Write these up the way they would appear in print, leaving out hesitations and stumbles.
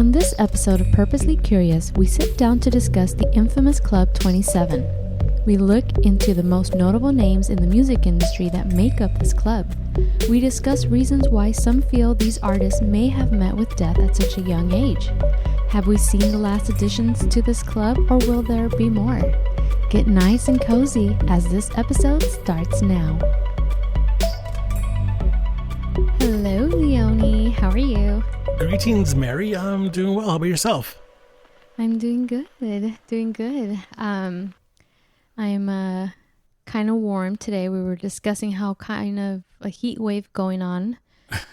On this episode of Purposely Curious, we sit down to discuss the infamous Club 27. We look into the most notable names in the music industry that make up this club. We discuss reasons why some feel these artists may have met with death at such a young age. Have we seen the last additions to this club, or will there be more? Get nice and cozy as this episode starts now. Hello, Leonie. How are you? Greetings, Mary. I'm doing well. How about yourself? I'm doing good. I'm kind of warm today. We were discussing how kind of a heat wave going on.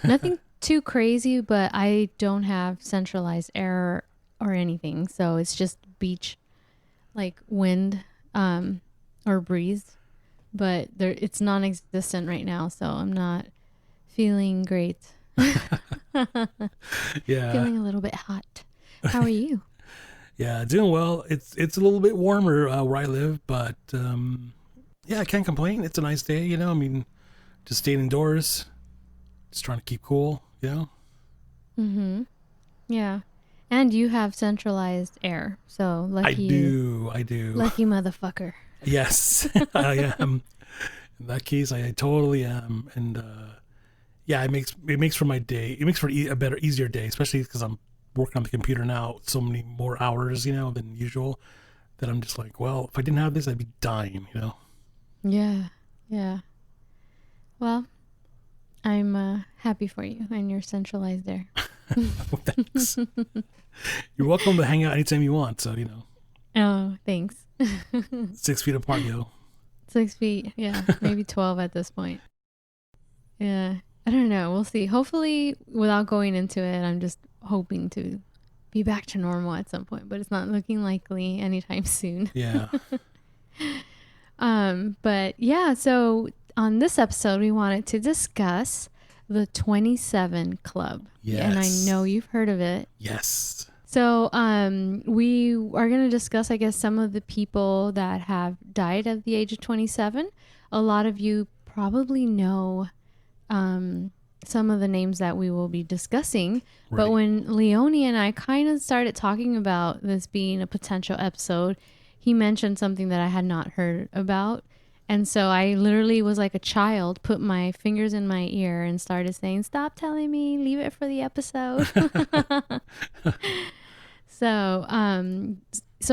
Nothing too crazy, but I don't have centralized air or anything. So it's just beach, like wind or breeze. But it's non-existent right now, so I'm not feeling great. Yeah. Feeling a little bit hot. How are you? Yeah, doing well. It's a little bit warmer where I live, but yeah, I can't complain. It's a nice day, you know. I mean, just staying indoors, just trying to keep cool, you know. Mm-hmm. Yeah, and you have centralized air, so lucky you. I do. Lucky motherfucker. Yes, I am. In that case, I totally am, and yeah, it makes for my day. It makes for a better, easier day, especially because I'm working on the computer now so many more hours, you know, than usual, that I'm just like, well, if I didn't have this, I'd be dying, you know. Yeah. Well, I'm happy for you and your centralized air. Thanks. You're welcome to hang out anytime you want, so, you know. Oh, thanks. 6 feet apart, yo. 6 feet, yeah, maybe 12 at this point. Yeah, I don't know. We'll see. Hopefully, without going into it, I'm just hoping to be back to normal at some point, but it's not looking likely anytime soon. Yeah. But yeah, so on this episode, we wanted to discuss the 27 Club. Yes. And I know you've heard of it. Yes. So we are going to discuss, I guess, some of the people that have died at the age of 27. A lot of you probably know some of the names that we will be discussing. Right. But when Leonie and I kind of started talking about this being a potential episode, he mentioned something that I had not heard about. And so I literally was like a child, put my fingers in my ear and started saying, stop telling me, leave it for the episode. So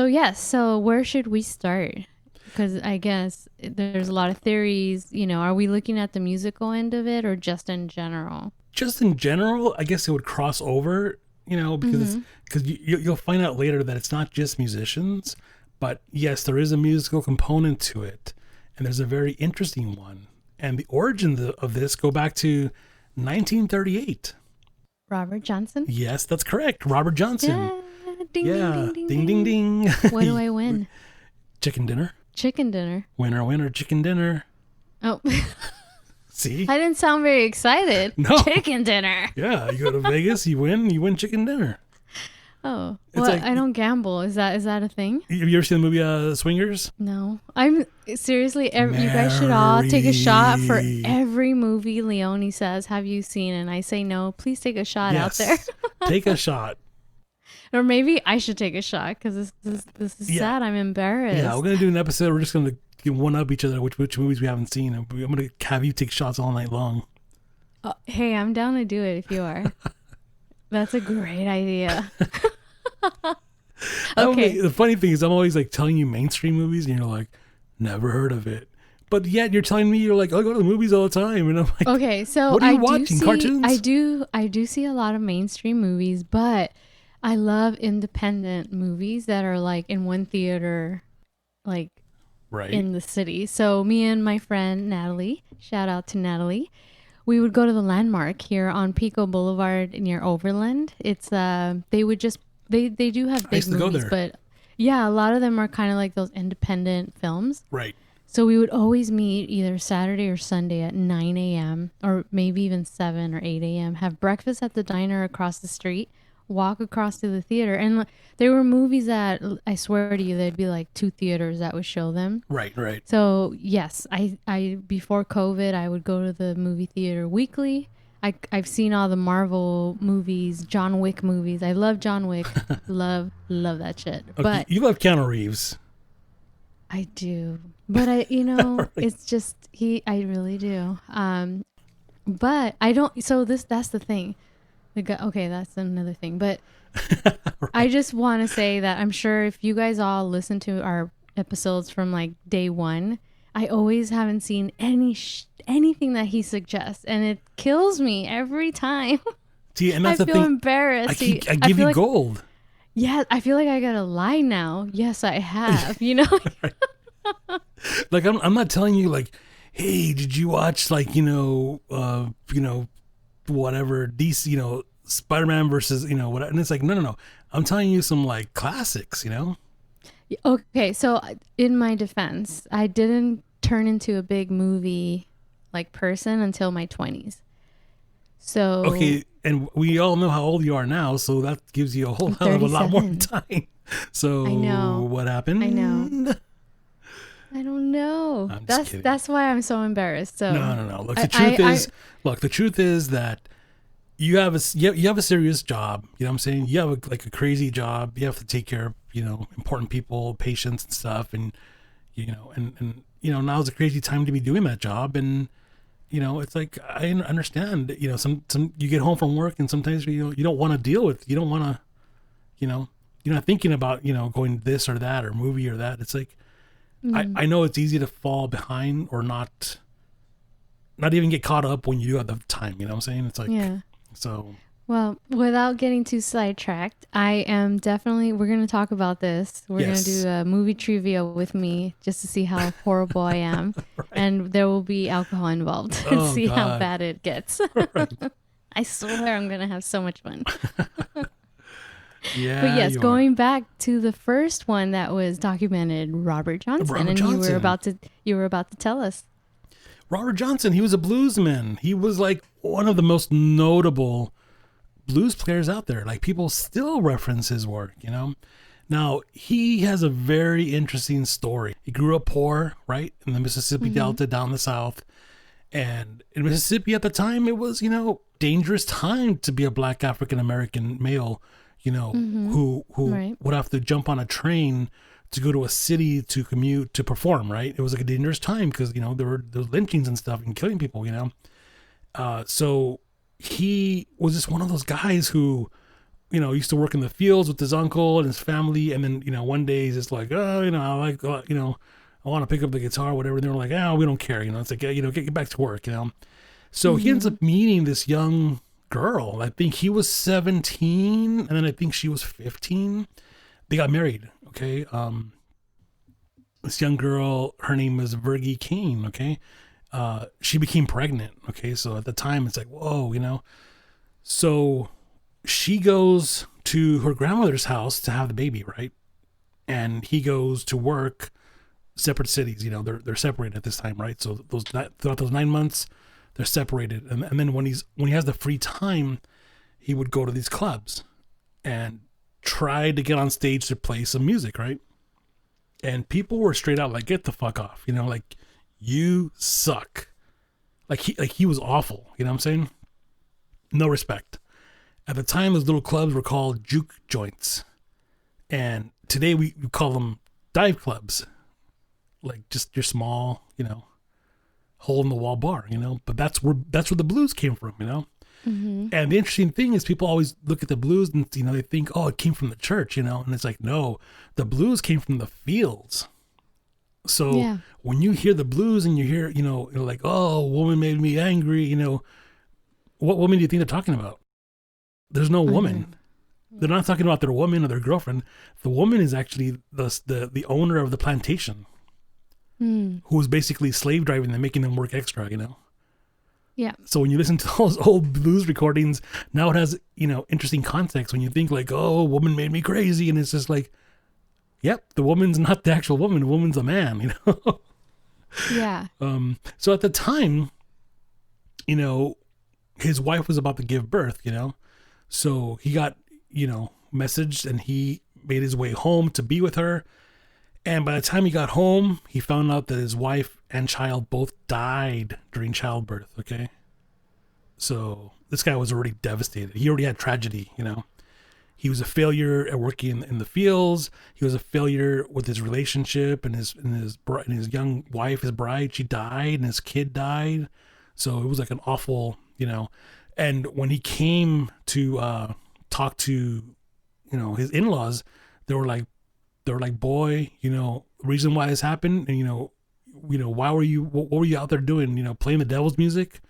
yes. So where should we start? Because I guess there's a lot of theories, you know, are we looking at the musical end of it or just in general? Just in general, I guess it would cross over, you know, because you'll find out later that it's not just musicians, but yes, there is a musical component to it. And there's a very interesting one. And the origins of this go back to 1938. Robert Johnson? Yes, that's correct. Robert Johnson. Yeah. Ding, ding, ding. What do I win? Chicken dinner. Chicken dinner. Winner, chicken dinner. Oh. See? I didn't sound very excited. No. Chicken dinner. Yeah, you go to Vegas, you win chicken dinner. Oh, well, like, I don't gamble. Is that a thing? Have you ever seen the movie Swingers? No. I'm seriously, you guys should all take a shot for every movie Leonie says, have you seen? And I say no, please take a shot out there. Take a shot. Or maybe I should take a shot because this is sad. I'm embarrassed. Yeah, we're going to do an episode. We're just going to one up each other, which movies we haven't seen. I'm going to have you take shots all night long. Hey, I'm down to do it if you are. That's a great idea. Okay. The funny thing is I'm always like telling you mainstream movies and you're like, never heard of it. But yet you're telling me you're like, I go to the movies all the time. And I'm like, okay, so what are you watching? Cartoons? I do see a lot of mainstream movies, but I love independent movies that are like in one theater, like in the city. So me and my friend Natalie, shout out to Natalie, we would go to the Landmark here on Pico Boulevard near Overland. It's they do have big movies, but yeah, a lot of them are kind of like those independent films. Right. So we would always meet either Saturday or Sunday at 9 a.m. or maybe even 7 or 8 a.m. Have breakfast at the diner across the street, walk across to the theater. And there were movies that, I swear to you, there'd be like 2 theaters that would show them. Right. So yes, I before COVID, I would go to the movie theater weekly. I've seen all the Marvel movies, John Wick movies. I love John Wick. love that shit. Okay, But you love Keanu Reeves. I do. But Right. it's just I really do. But I don't, so that's the thing. The guy, okay, that's another thing. But I just want to say that I'm sure if you guys all listen to our episodes from like day one, I always haven't seen anything that he suggests, and it kills me every time. See, and I that's the feel thing. embarrassed. I I give feel you like, gold. yeah, I feel like I gotta lie now. Yes, I have. You know. Like I'm not telling you like, hey, did you watch like whatever DC, Spider-Man versus what? And it's like no. I'm telling you some like classics. Okay, so in my defense, I didn't turn into a big movie like person until my 20s. So Okay, and we all know how old you are now, so that gives you a whole I'm hell of a lot more 37. time. So I know. what happened? I know. I don't know. I'm just kidding. That's why I'm so embarrassed. So No. Look, the truth is that you have a serious job. You know what I'm saying? You have a crazy job. You have to take care of important people, patients and stuff, and now's a crazy time to be doing that job. And it's like I understand. Some you get home from work and sometimes you don't want to deal with. You don't want to. You're not thinking about going this or that or movie or that. It's like I know it's easy to fall behind or not even get caught up when you do have the time. You know what I'm saying? It's like yeah. So. Well, without getting too sidetracked, we're going to talk about this. We're going to do a movie trivia with me just to see how horrible I am. Right. And there will be alcohol involved to see God. How bad it gets. Right. I swear I'm going to have so much fun. Yeah. But yes, going back to the first one that was documented, Robert Johnson. You were about to tell us. Robert Johnson, he was a bluesman. He was like one of the most notable blues players out there. Like people still reference his work, Now, he has a very interesting story. He grew up poor, right? In the Mississippi Delta down the South. And in Mississippi at the time, it was, dangerous time to be a black African-American male, who right. would have to jump on a train to go to a city to commute, to perform, right? It was like a dangerous time because, there were lynchings and stuff and killing people, So he was just one of those guys who, used to work in the fields with his uncle and his family. And then, one day he's just like, oh, I like, I want to pick up the guitar or whatever. And they were like, oh, we don't care. It's like, get back to work, So he ends up meeting this young girl. I think he was 17 and then I think she was 15. They got married. Okay. This young girl, her name is Virgie Kane. Okay. She became pregnant. Okay. So at the time it's like, whoa, So she goes to her grandmother's house to have the baby. Right. And he goes to work, separate cities, they're separated at this time. Right. So throughout those 9 months, they're separated. And then when he has the free time, he would go to these clubs and try to get on stage to play some music. Right. And people were straight out like, get the fuck off, like you suck. Like he was awful. You know what I'm saying? No respect. At the time, those little clubs were called juke joints. And today we call them dive clubs. Like just your small, hole in the wall bar, but that's where the blues came from, And the interesting thing is people always look at the blues and, they think, oh, it came from the church, and it's like, no, the blues came from the fields. So when you hear the blues and you hear, like, oh, woman made me angry, what woman do you think they're talking about? There's no woman. They're not talking about their woman or their girlfriend. The woman is actually the owner of the plantation, who was basically slave driving them, making them work extra, Yeah. So when you listen to those old blues recordings, now it has, interesting context when you think like, oh, woman made me crazy. And it's just like, yep, the woman's not the actual woman. The woman's a man, Yeah. So at the time, his wife was about to give birth, so he got, messaged and he made his way home to be with her. And by the time he got home, he found out that his wife and child both died during childbirth. Okay. So this guy was already devastated. He already had tragedy, you know. He was a failure at working in the fields. He was a failure with his relationship and his young wife, his bride. She died, and his kid died. So it was like an awful, you know. And when he came to talk to, you know, his in-laws, they were like, boy, you know, reason why this happened, and what were you out there doing? You know, playing the devil's music,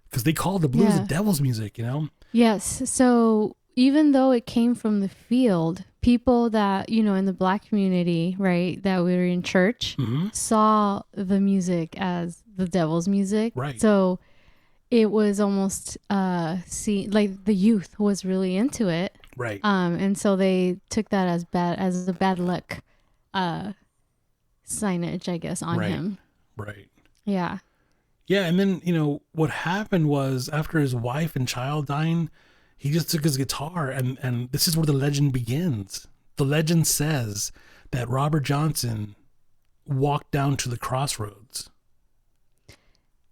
because they called the blues the devil's music. You know. Yes. So even though it came from the field, people that, you know, in the Black community, right, that we were in church, saw the music as the devil's music. Right. So it was almost like the youth was really into it. Right. And so they took that as a bad luck signage, I guess, on him. Right. Yeah. Yeah, and then, you know, what happened was, after his wife and child dying, he just took his guitar, and this is where the legend begins. The legend says that Robert Johnson walked down to the crossroads.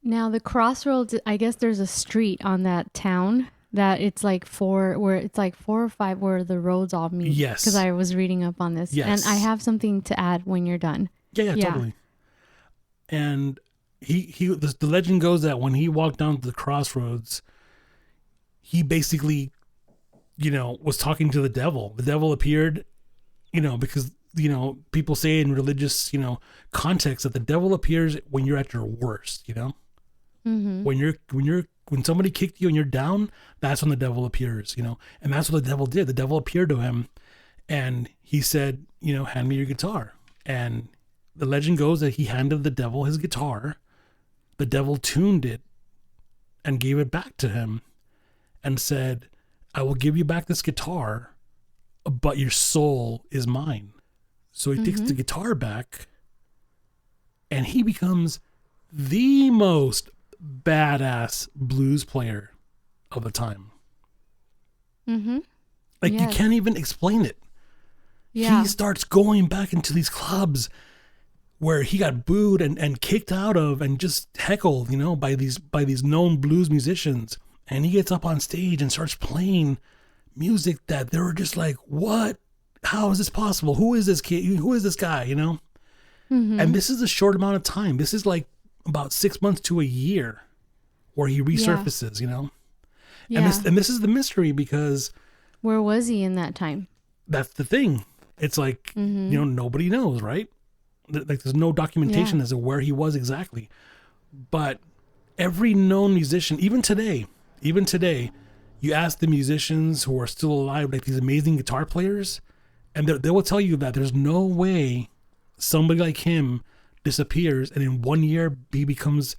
Now, the crossroads, I guess there's a street on that town that it's like four or five where the roads all meet. Yes. Because I was reading up on this. Yes. And I have something to add when you're done. Yeah, totally. And the legend goes that when he walked down to the crossroads, he basically, you know, was talking to the devil. The devil appeared, you know, because, you know, people say in religious, you know, context that the devil appears when you're at your worst, you know. Mm-hmm. When somebody kicked you and you're down, that's when the devil appears, you know. And that's what the devil did. The devil appeared to him, and he said, you know, hand me your guitar. And the legend goes that he handed the devil his guitar. The devil tuned it and gave it back to him and said, I will give you back this guitar, but your soul is mine. So he takes the guitar back, and he becomes the most badass blues player of the time. Mm-hmm. Like, you can't even explain it. Yeah. He starts going back into these clubs where he got booed and kicked out of and just heckled, you know, by these known blues musicians. And he gets up on stage and starts playing music that they were just like, what? How is this possible? Who is this kid? Who is this guy? You know? Mm-hmm. And this is a short amount of time. This is like about 6 months to a year where he resurfaces, you know? Yeah. And this is the mystery, because where was he in that time? That's the thing. It's like, you know, nobody knows, right? Like, there's no documentation as to where he was exactly. But every known musician, even today, you ask the musicians who are still alive, like these amazing guitar players, and they will tell you that there's no way somebody like him disappears and in 1 year he becomes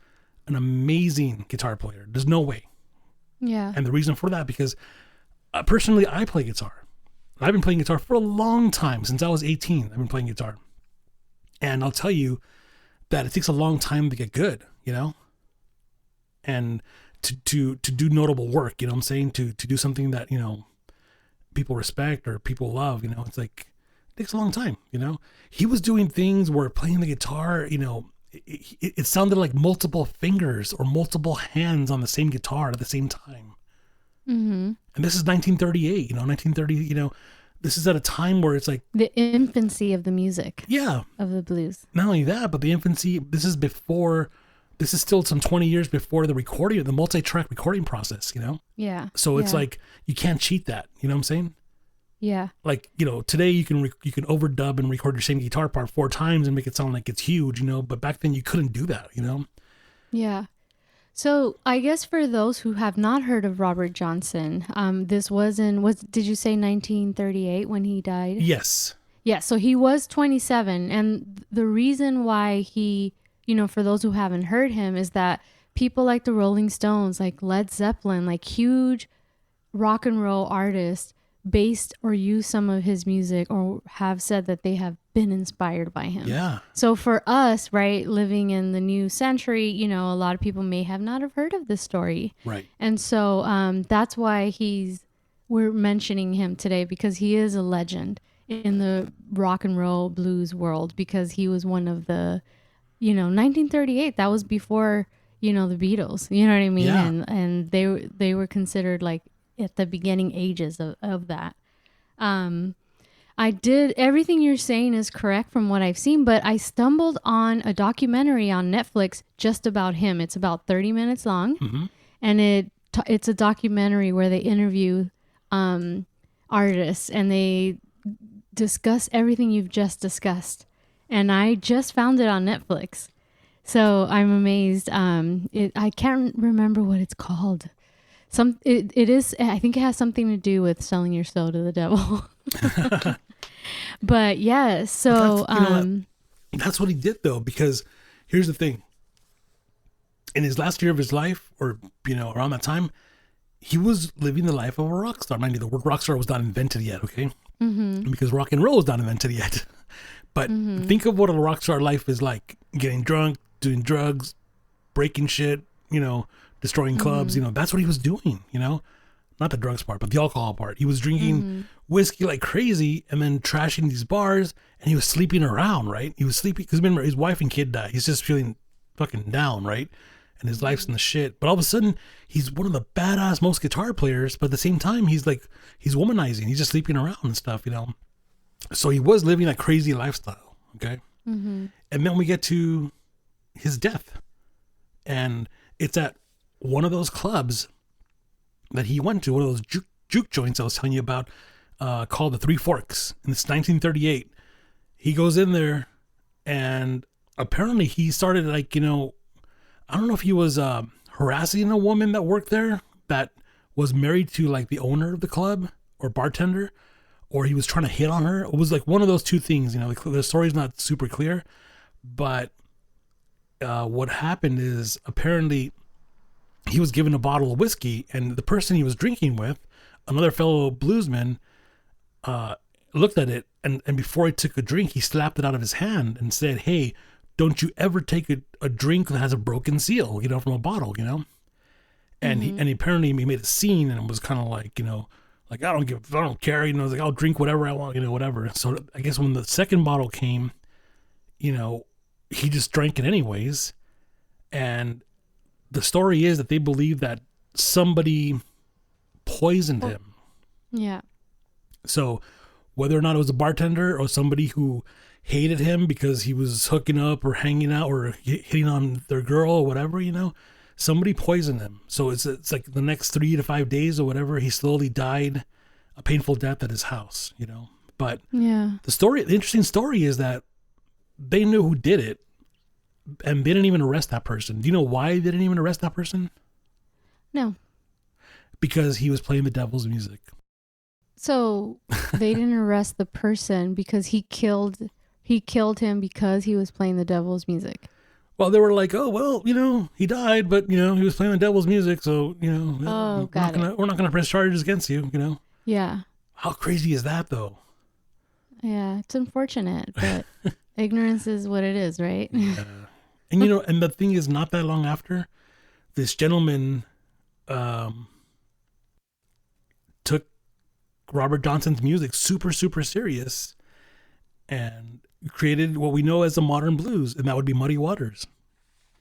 an amazing guitar player. There's no way. Yeah. And the reason for that, because personally, I play guitar. I've been playing guitar for a long time. Since I was 18, I've been playing guitar. And I'll tell you that it takes a long time to get good, you know? And to do notable work, you know what I'm saying? To do something that, you know, people respect or people love, you know? It's like, it takes a long time, you know? He was doing things where playing the guitar, you know, it sounded like multiple fingers or multiple hands on the same guitar at the same time. Mm-hmm. And this is 1938, you know, 1930, you know, this is at a time where it's like the infancy of the music. Yeah. Of the blues. Not only that, but the infancy, this is still some 20 years before the multi-track recording process, you know? Yeah. So it's like, you can't cheat that, you know what I'm saying? Yeah. Like, you know, today you can overdub and record your same guitar part 4 times and make it sound like it's huge, you know, but back then you couldn't do that, you know? Yeah. So I guess for those who have not heard of Robert Johnson, this did you say 1938 when he died? Yes. Yeah. So he was 27. And the reason why he, you know, for those who haven't heard him, is that people like the Rolling Stones, like Led Zeppelin, like huge rock and roll artists, based or use some of his music or have said that they have been inspired by him. Yeah. So for us, right, living in the new century, you know, a lot of people may have not have heard of this story. Right. And so that's why we're mentioning him today, because he is a legend in the rock and roll blues world, because he was one of the, you know, 1938, that was before, the Beatles. You know what I mean? Yeah. And they were considered like at the beginning ages of that. I did everything you're saying is correct from what I've seen, but I stumbled on a documentary on Netflix just about him. It's about 30 minutes long, and it's a documentary where they interview artists and they discuss everything you've just discussed. And I just found it on Netflix, so I'm amazed. I can't remember what it's called. It is. I think it has something to do with selling your soul to the devil. But yeah, so that's what he did though, because here's the thing. In his last year of his life, or around that time, he was living the life of a rock star. Mind you, the word rock star was not invented yet, okay? Because rock and roll was not invented yet. But think of what a rock star life is like: getting drunk, doing drugs, breaking shit, destroying clubs. That's what he was doing. Not the drugs part, but the alcohol part. He was drinking whiskey like crazy and then trashing these bars, and he was sleeping around, right? He was sleeping because remember, his wife and kid died. He's just feeling fucking down, right? And his life's in the shit. But all of a sudden, he's one of the badass most guitar players, but at the same time, he's womanizing. He's just sleeping around and stuff, So he was living a crazy lifestyle, okay? And then we get to his death. And it's at one of those clubs that he went to, one of those juke joints I was telling you about, called the Three Forks. And it's 1938. He goes in there, and apparently he started I don't know if he was harassing a woman that worked there that was married to like the owner of the club or bartender, or he was trying to hit on her. It was like one of those two things. The story's not super clear, but what happened is apparently he was given a bottle of whiskey, and the person he was drinking with, another fellow bluesman, looked at it, and before he took a drink, he slapped it out of his hand and said, "Hey, don't you ever take a drink that has a broken seal, from a bottle, And he apparently he made a scene, and it was kind of like, like I don't care, like I'll drink whatever I want, whatever. So I guess when the second bottle came, he just drank it anyways, and the story is that they believe that somebody poisoned him. Yeah. So whether or not it was a bartender or somebody who hated him because he was hooking up or hanging out or hitting on their girl or whatever, somebody poisoned him. So it's like the next 3 to 5 days or whatever, he slowly died a painful death at his house, But yeah, the interesting story is that they knew who did it, and they didn't even arrest that person. Do you know why they didn't even arrest that person? No. Because he was playing the devil's music. So they didn't arrest the person because he killed him because he was playing the devil's music. Well, they were like, oh, well, he died, but, he was playing the devil's music. So, we're not going to press charges against you, Yeah. How crazy is that, though? Yeah, it's unfortunate, but ignorance is what it is, right? Yeah. And, and the thing is, not that long after, this gentleman took Robert Johnson's music super, super serious and created what we know as the modern blues, and that would be Muddy Waters.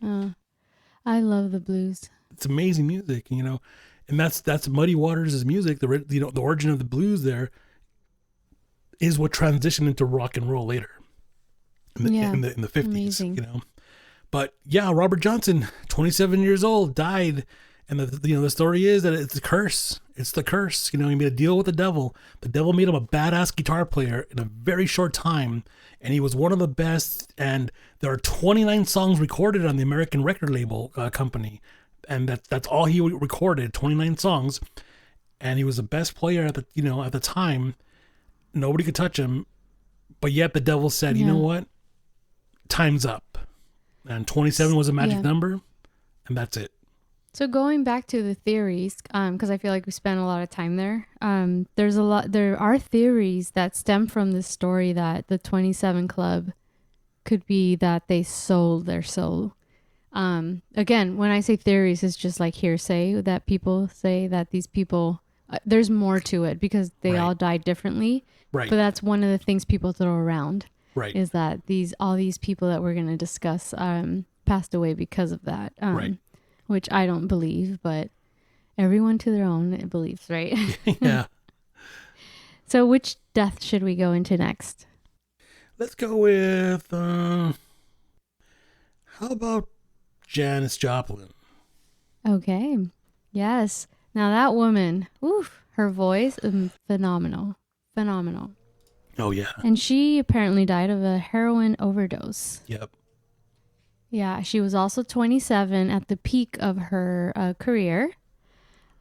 I love the blues. It's amazing music, and that's Muddy Waters' music. The origin of the blues there is what transitioned into rock and roll later in the 50s. Amazing. But yeah, Robert Johnson, 27 years old, died. And the story is that it's a curse. It's the curse. He made a deal with the devil. The devil made him a badass guitar player in a very short time, and he was one of the best. And there are 29 songs recorded on the American record label company, and that's all he recorded, 29 songs. And he was the best player at the time. Nobody could touch him, but yet the devil said, "You know what? Time's up." And 27 was a magic number, and that's it. So going back to the theories, because I feel like we spent a lot of time there. There are theories that stem from this story that the 27 Club could be that they sold their soul. Again, when I say theories, it's just like hearsay that people say that these people. There's more to it because they all died differently. Right. But that's one of the things people throw around. Right. Is that all these people that we're going to discuss passed away because of that. Right. which I don't believe, but everyone to their own believes, right? Yeah. So which death should we go into next? Let's go with, how about Janis Joplin? Okay. Yes. Now that woman, oof, her voice, phenomenal. Phenomenal. Oh, yeah. And she apparently died of a heroin overdose. Yep. Yeah, she was also 27 at the peak of her career.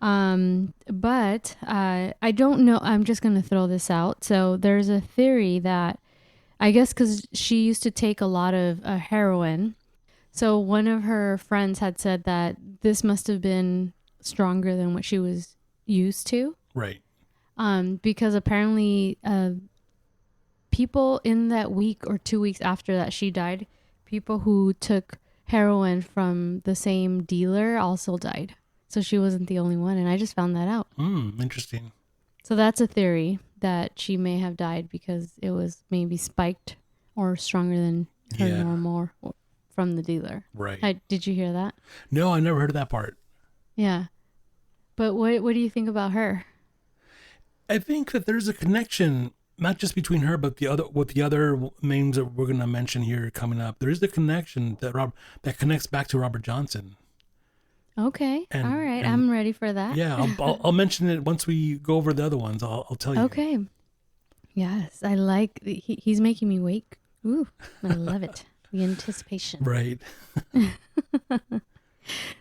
But I don't know. I'm just going to throw this out. So there's a theory that I guess because she used to take a lot of heroin. So one of her friends had said that this must have been stronger than what she was used to. Right. Because apparently people in that week or 2 weeks after that she died, people who took heroin from the same dealer also died. So she wasn't the only one. And I just found that out. Interesting. So that's a theory that she may have died because it was maybe spiked or stronger than her normal from the dealer. Right. Did you hear that? No, I never heard of that part. Yeah. But what do you think about her? I think that there's a connection, not just between her, but the other names that we're going to mention here coming up. There is the connection that connects back to Robert Johnson. Okay. All right. I'm ready for that. Yeah. I'll mention it once we go over the other ones. I'll tell you. Okay. Yes. I like, he's making me wake. Ooh, I love it. The anticipation. Right.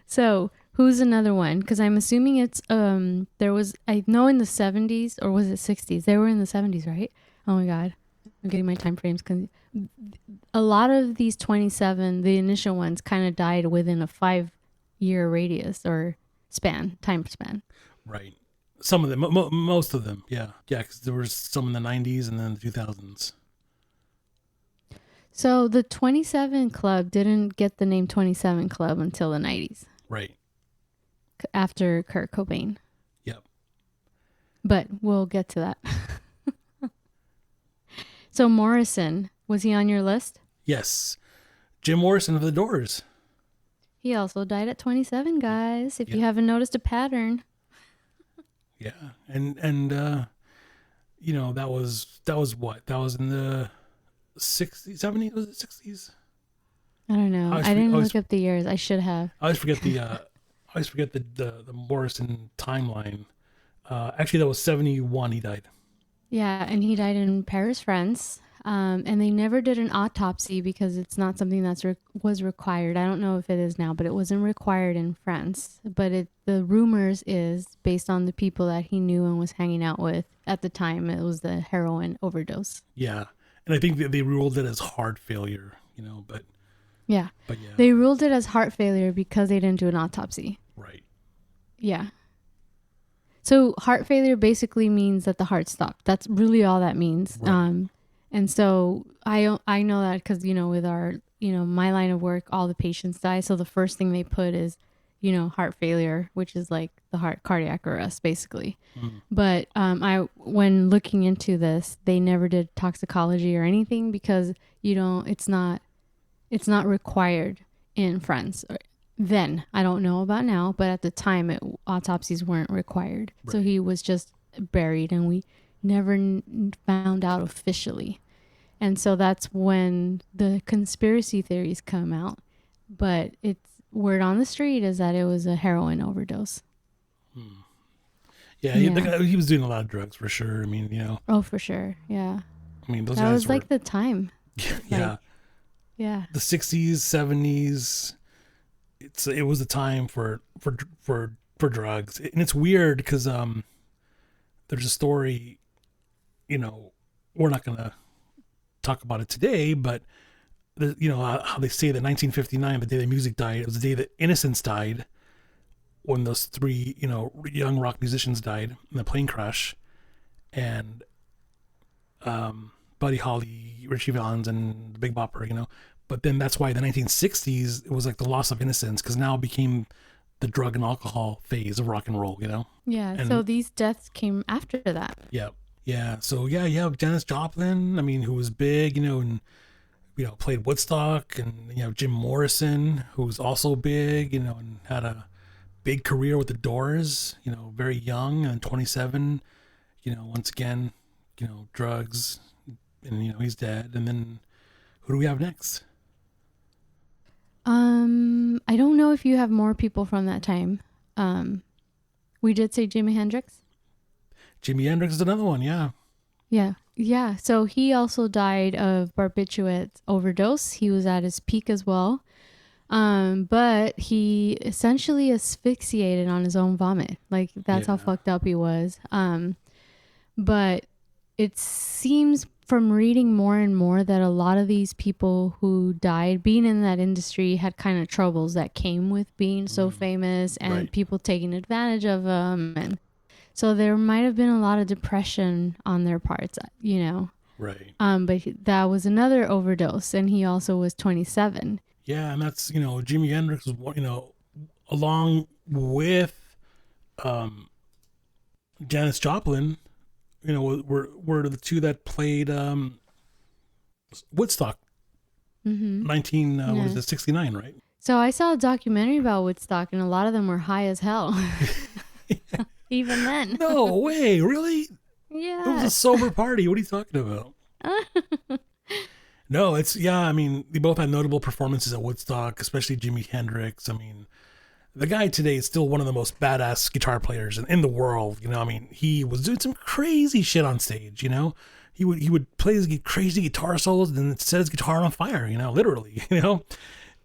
So who's another one? Because I'm assuming it's, there was, I know in the 70s, or was it 60s? They were in the 70s, right? Oh my God. I'm getting my time frames. Cause a lot of these 27, the initial ones kind of died within a 5-year radius or time span. Right. Some of them, most of them. Yeah. Yeah. Because there was some in the 90s and then the 2000s. So the 27 Club didn't get the name 27 Club until the 90s. Right. After Kurt Cobain. Yep. But we'll get to that. So Morrison, was he on your list? Yes. Jim Morrison of The Doors. He also died at 27, guys, if you haven't noticed a pattern. Yeah. And you know, that was what? That was in the 60s, 70s, was it 60s? I don't know. I didn't look up the years. I should have. I always forget the Morrison timeline. Actually, that was 71 he died. Yeah, and he died in Paris, France. And they never did an autopsy because it's not something that's was required. I don't know if it is now, but it wasn't required in France. But the rumors is based on the people that he knew and was hanging out with at the time. It was the heroin overdose. Yeah, and I think they ruled it as heart failure. You know, but yeah, yeah, they ruled it as heart failure because they didn't do an autopsy. Right. Yeah. So heart failure basically means that the heart stopped. That's really all that means. Right. And so I know that because, you know, with our, you know, my line of work, all the patients die. So the first thing they put is, you know, heart failure, which is like the cardiac arrest, basically. Mm. But when looking into this, they never did toxicology or anything because it's not required in France. Then I don't know about now, but at the time, autopsies weren't required. Right. So he was just buried, and we never found out officially. And so that's when the conspiracy theories come out. But it's word on the street is that it was a heroin overdose. Yeah, he was doing a lot of drugs for sure. I mean, you know. Oh, for sure. Yeah. I mean, those that guys was like the time. Yeah. Yeah. The 60s, 70s. It was the time for drugs, and it's weird because there's a story, you know, we're not gonna talk about it today, but you know how they say that 1959, the day that music died, it was the day that Innocence died, when those 3 young rock musicians died in the plane crash, and Buddy Holly, Richie Valens, and the Big Bopper, you know. But then that's why the 1960s, it was like the loss of innocence, because now it became the drug and alcohol phase of rock and roll, you know? Yeah, and so these deaths came after that. Yeah. Yeah. So, yeah, Janis Joplin, I mean, who was big, you know, and played Woodstock, and Jim Morrison, who's also big, and had a big career with the Doors, very young and 27, once again, drugs, and he's dead. And then who do we have next? I don't know if you have more people from that time. We did say Jimi Hendrix. Jimi Hendrix is another one, yeah. Yeah. So he also died of barbiturate overdose. He was at his peak as well. But he essentially asphyxiated on his own vomit. Like, that's how fucked up he was. But it seems from reading more and more that a lot of these people who died being in that industry had kind of troubles that came with being so famous, and people taking advantage of them. And so there might have been a lot of depression on their parts, Right. But that was another overdose, and he also was 27. Yeah, and that's, Jimi Hendrix was, along with Janis Joplin, were the two that played Woodstock, 69, right? So I saw a documentary about Woodstock, and a lot of them were high as hell. Even then. No way, really? Yeah. It was a sober party. What are you talking about? No, they both had notable performances at Woodstock, especially Jimi Hendrix. The guy today is still one of the most badass guitar players in the world. He was doing some crazy shit on stage, He would play his crazy guitar solos and then set his guitar on fire, literally,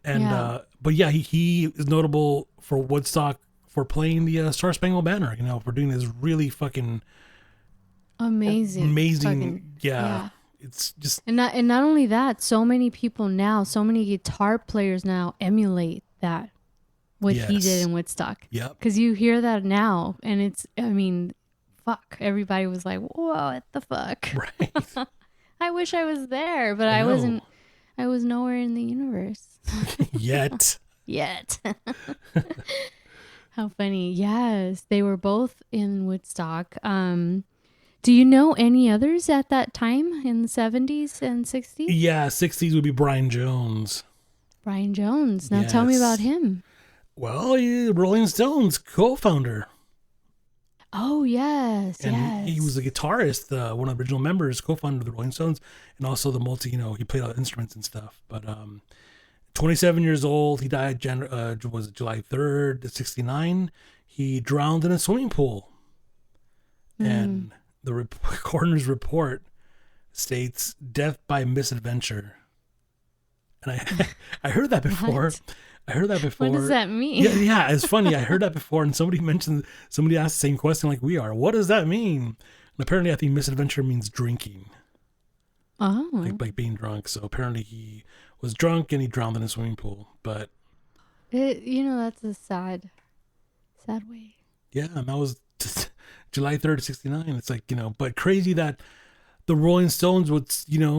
And, but yeah, he is notable for Woodstock for playing the Star Spangled Banner, for doing this really fucking amazing. Yeah. It's just, and not only that, so many people now, so many guitar players now emulate that, what he did in Woodstock. Yeah. Because you hear that now, and it's, fuck, everybody was like, whoa, what the fuck? Right. I wish I was there, but I wasn't. I was nowhere in the universe. Yet. How funny. Yes, they were both in Woodstock. Do you know any others at that time in the 70s and 60s? Yeah, 60s would be Brian Jones. Brian Jones. Now tell me about him. Well, Rolling Stones co-founder. Oh, yes, and he was a guitarist, one of the original members, co-founder of the Rolling Stones, and also the he played all the instruments and stuff. But 27 years old, he died, was July 3rd, 69. He drowned in a swimming pool. And the coroner's report states death by misadventure. And I heard that before. What? I heard that before. What does that mean? Yeah, it's funny. I heard that before, and somebody asked the same question like we are. What does that mean? And apparently, I think misadventure means drinking. Oh. Like being drunk. So apparently he was drunk and he drowned in a swimming pool. But that's a sad way. Yeah, and that was July 3rd, 69. It's like, but crazy that the Rolling Stones would,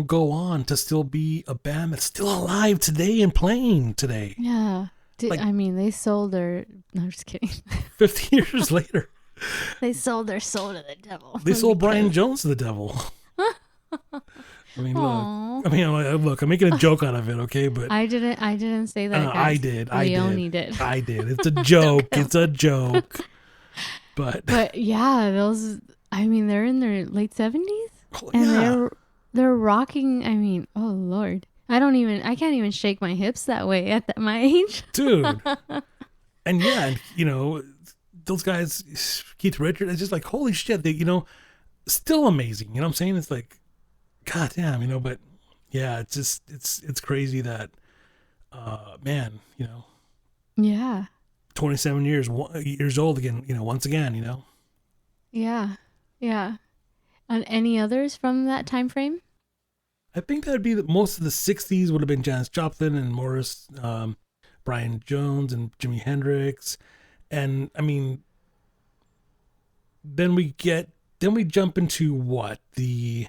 go on to still be a band that's still alive today and playing today. Yeah. They sold their... No, I'm just kidding. 50 years later. They sold their soul to the devil. They sold Brian Jones to the devil. Look, I'm making a joke out of it, okay? But I didn't say that. I did. Leone did. I did. It's a joke. It's a joke. But yeah, those... they're in their late 70s. And yeah. they're rocking. Oh Lord, I can't even shake my hips that way at my age, dude. And those guys, Keith Richards, it's just like, holy shit, they, still amazing. You know what I'm saying? It's like, god damn, but yeah, it's just, it's crazy that, man, yeah, 27 years old again, once again, yeah. And any others from that time frame? I think that would be most of the 60s would have been Janis Joplin and Morris, Brian Jones and Jimi Hendrix. And then we jump into what? The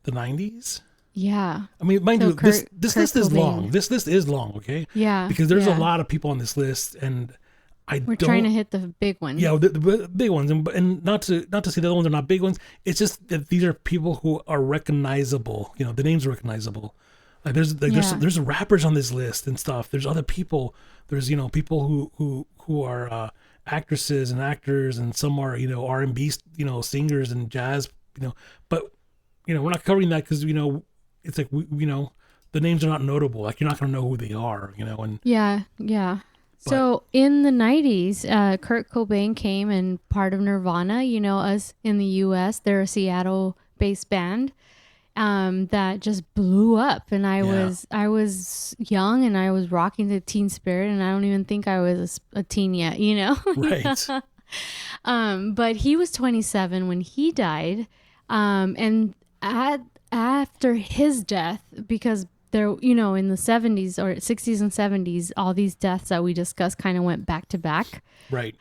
90s? Yeah. Mind you, this list is long. This list is long, okay? Yeah. Because there's a lot of people on this list, and I We're don't. trying to hit the big ones. Yeah, the big ones, and not to say the other ones are not big ones. It's just that these are people who are recognizable. You know, the names are recognizable. Like there's rappers on this list and stuff. There's other people. There's people who are actresses and actors, and some are R&B singers and jazz. But we're not covering that because it's like the names are not notable. Like you're not gonna know who they are. And Yeah. So in the 90s, Kurt Cobain came and part of Nirvana, us in the US, they're a Seattle-based band that just blew up. And I was young and I was rocking the teen spirit, and I don't even think I was a teen yet, Right. But he was 27 when he died. And after his death, because there, in the 70s or 60s and 70s, all these deaths that we discussed kind of went back to back. Right.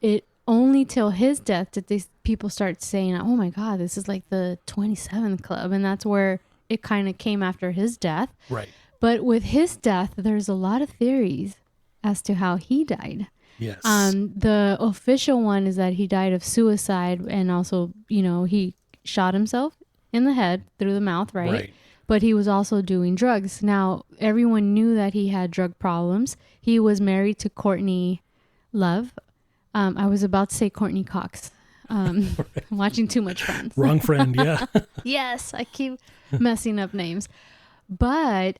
It only till his death did these people start saying, oh my God, this is like the 27th Club. And that's where it kind of came after his death. Right. But with his death, there's a lot of theories as to how he died. Yes. The official one is that he died of suicide, and also, he shot himself in the head through the mouth, right? But he was also doing drugs. Now, everyone knew that he had drug problems. He was married to Courtney Love. I was about to say Courtney Cox. I'm watching too much Friends. Wrong friend, yeah. Yes, I keep messing up names. But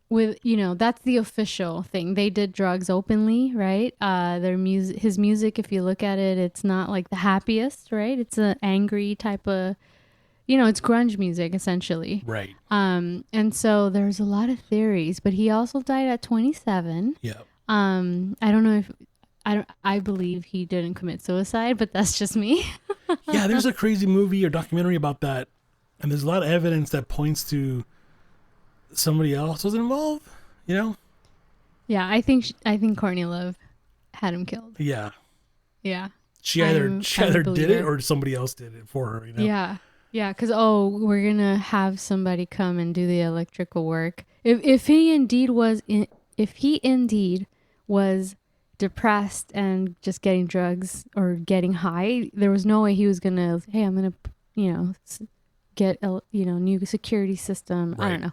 with that's the official thing. They did drugs openly, right? His music, if you look at it, it's not like the happiest, right? It's an angry type of, it's grunge music essentially. Right. And so there's a lot of theories, but he also died at 27. Yeah. I don't know if I believe he didn't commit suicide, but that's just me. Yeah, there's a crazy movie or documentary about that, and there's a lot of evidence that points to somebody else was involved. Yeah, I think Courtney Love had him killed. Yeah. Yeah. She either did it or somebody else did it for her. Yeah. Yeah, because we're gonna have somebody come and do the electrical work. If he indeed was depressed and just getting drugs or getting high, there was no way he was gonna. Hey, I'm gonna get a new security system. Right. I don't know.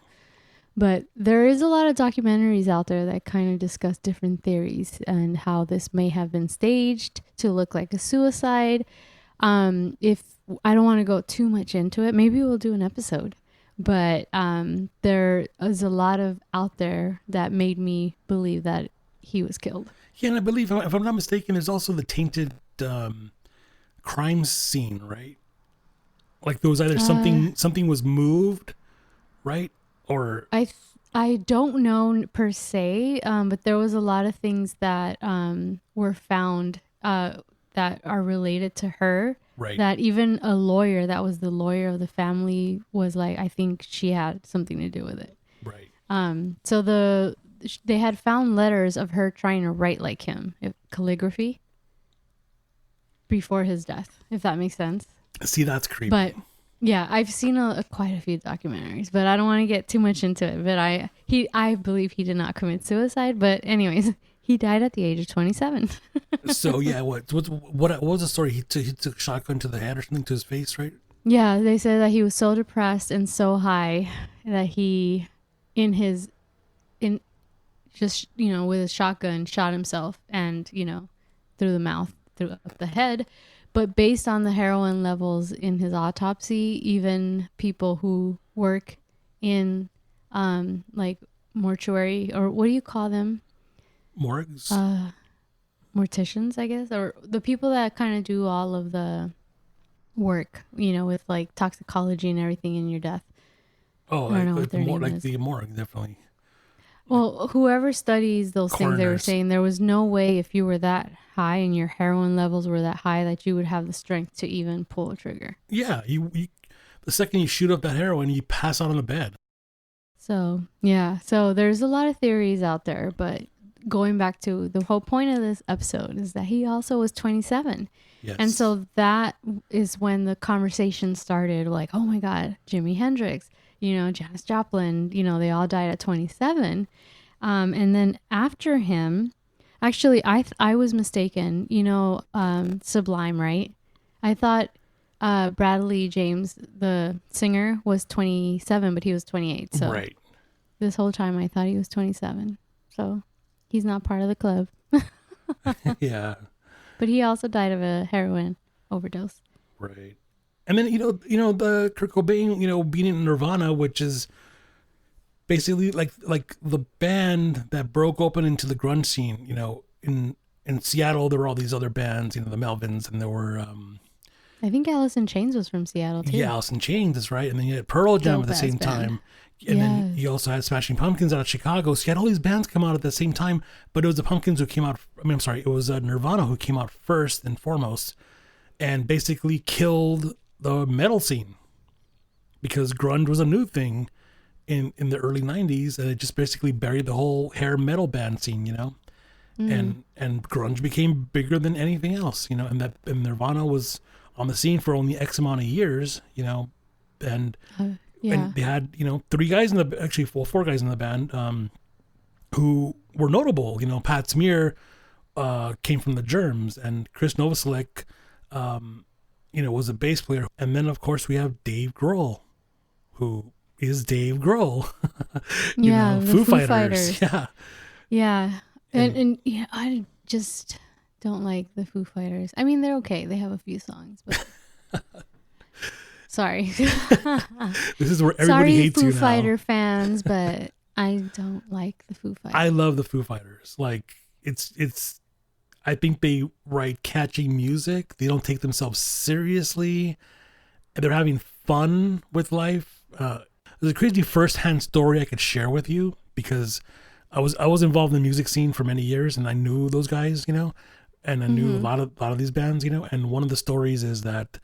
But there is a lot of documentaries out there that kind of discuss different theories and how this may have been staged to look like a suicide. If I don't want to go too much into it, maybe we'll do an episode. But there is a lot of out there that made me believe that he was killed. Yeah, and I believe, if I'm not mistaken, there's also the tainted crime scene, right? Like there was either something was moved, right? Or I don't know per se, but there was a lot of things that were found that are related to her. Right. That even a lawyer that was the lawyer of the family was like, I think she had something to do with it. Right. So they had found letters of her trying to write like him, calligraphy, before his death, if that makes sense. See, that's creepy. But yeah, I've seen quite a few documentaries, but I don't want to get too much into it. But I believe he did not commit suicide. But anyways, he died at the age of 27. So yeah, what was the story? He took shotgun to the head or something, to his face, right? Yeah, they said that he was so depressed and so high that he, just with a shotgun, shot himself and through the mouth, through up the head. But based on the heroin levels in his autopsy, even people who work in like mortuary, or what do you call them? Morgues? Morticians, I guess, or the people that kind of do all of the work, with like toxicology and everything in your death. Oh, I don't know what their name like is. the morgue, definitely. Well, whoever studies those things, they were saying there was no way, if you were that high and your heroin levels were that high, that you would have the strength to even pull a trigger. Yeah, you the second you shoot up that heroin, you pass out on the bed. So yeah, so there's a lot of theories out there, but going back to the whole point of this episode is that he also was 27. Yes. And so that is when the conversation started, like, oh my God, Jimi Hendrix, Janis Joplin, they all died at 27. And then after him, Actually, I was mistaken. You know, Sublime, right? I thought Bradley James, the singer, was 27, but he was 28. So Right. this whole time I thought he was 27. So he's not part of the club. Yeah. But he also died of a heroin overdose. Right. And then the Kurt Cobain, being in Nirvana, which is basically like the band that broke open into the grunge scene. In Seattle there were all these other bands, the Melvins, and there were I think Alice in Chains was from Seattle too. yeah, Alice in Chains is right, and then you had Pearl Jam at the Dope-ass same band. time, and then you also had Smashing Pumpkins out of Chicago. So you had all these bands come out at the same time, but it was the Pumpkins who came out. I mean, I'm sorry, it was Nirvana who came out first and foremost, and basically killed the metal scene because grunge was a new thing in the early 90s, and it just basically buried the whole hair metal band scene, and grunge became bigger than anything else, and Nirvana was on the scene for only X amount of years, and Yeah. and they had three guys four guys in the band who were notable. Pat Smear came from the Germs, and Chris Novoselic was a bass player, and then of course we have Dave Grohl, who is Dave Grohl. Yeah, the Foo Foo Fighters. Fighters. Yeah. Yeah. And yeah, I just don't like the Foo Fighters. I mean, they're okay. They have a few songs, but sorry. This is where everybody Sorry, hates Foo you now. Fighter fans, but I don't like the Foo Fighters. I love the Foo Fighters. Like it's I think they write catchy music. They don't take themselves seriously. And they're having fun with life. There's a crazy first-hand story I could share with you because I was involved in the music scene for many years, and I knew those guys, and I knew a lot of these bands, and one of the stories is that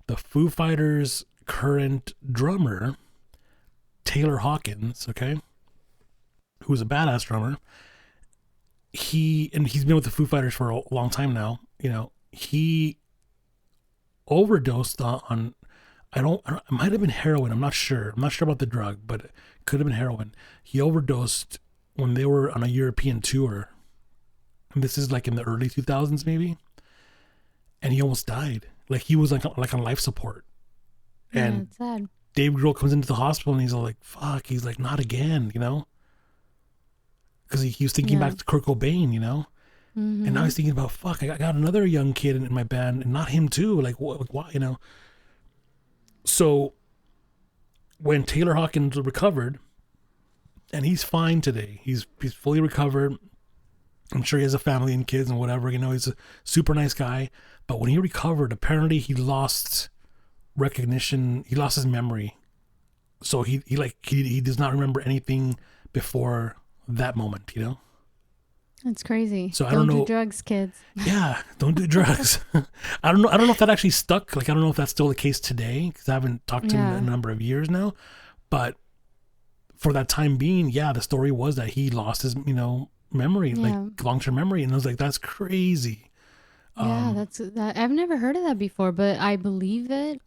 the Foo Fighters' current drummer, Taylor Hawkins, okay, who's a badass drummer, he's been with the Foo Fighters for a long time now, he overdosed on it might have been heroin. I'm not sure about the drug, but it could have been heroin. He overdosed when they were on a European tour, and this is like in the early 2000s maybe, and he almost died. Like he was like on life support. Yeah, And it's sad. Dave Grohl comes into the hospital and he's all like, fuck, he's like, not again, because he was thinking back to Kurt Cobain, and now he's thinking about, fuck, I got another young kid in my band and not him too, like why, So when Taylor Hawkins recovered, and he's fine today, he's fully recovered. I'm sure he has a family and kids and whatever, he's a super nice guy. But when he recovered, apparently he lost recognition. He lost his memory. So he does not remember anything before that moment, It's crazy. So I don't know. Do drugs, kids. Yeah, don't do drugs. I don't know if that actually stuck. Like, I don't know if that's still the case today, because I haven't talked to him in a number of years now. But for that time being, yeah, the story was that he lost his, memory, like long-term memory. And I was like, that's crazy. Yeah, that's that. I've never heard of that before, but I believe it.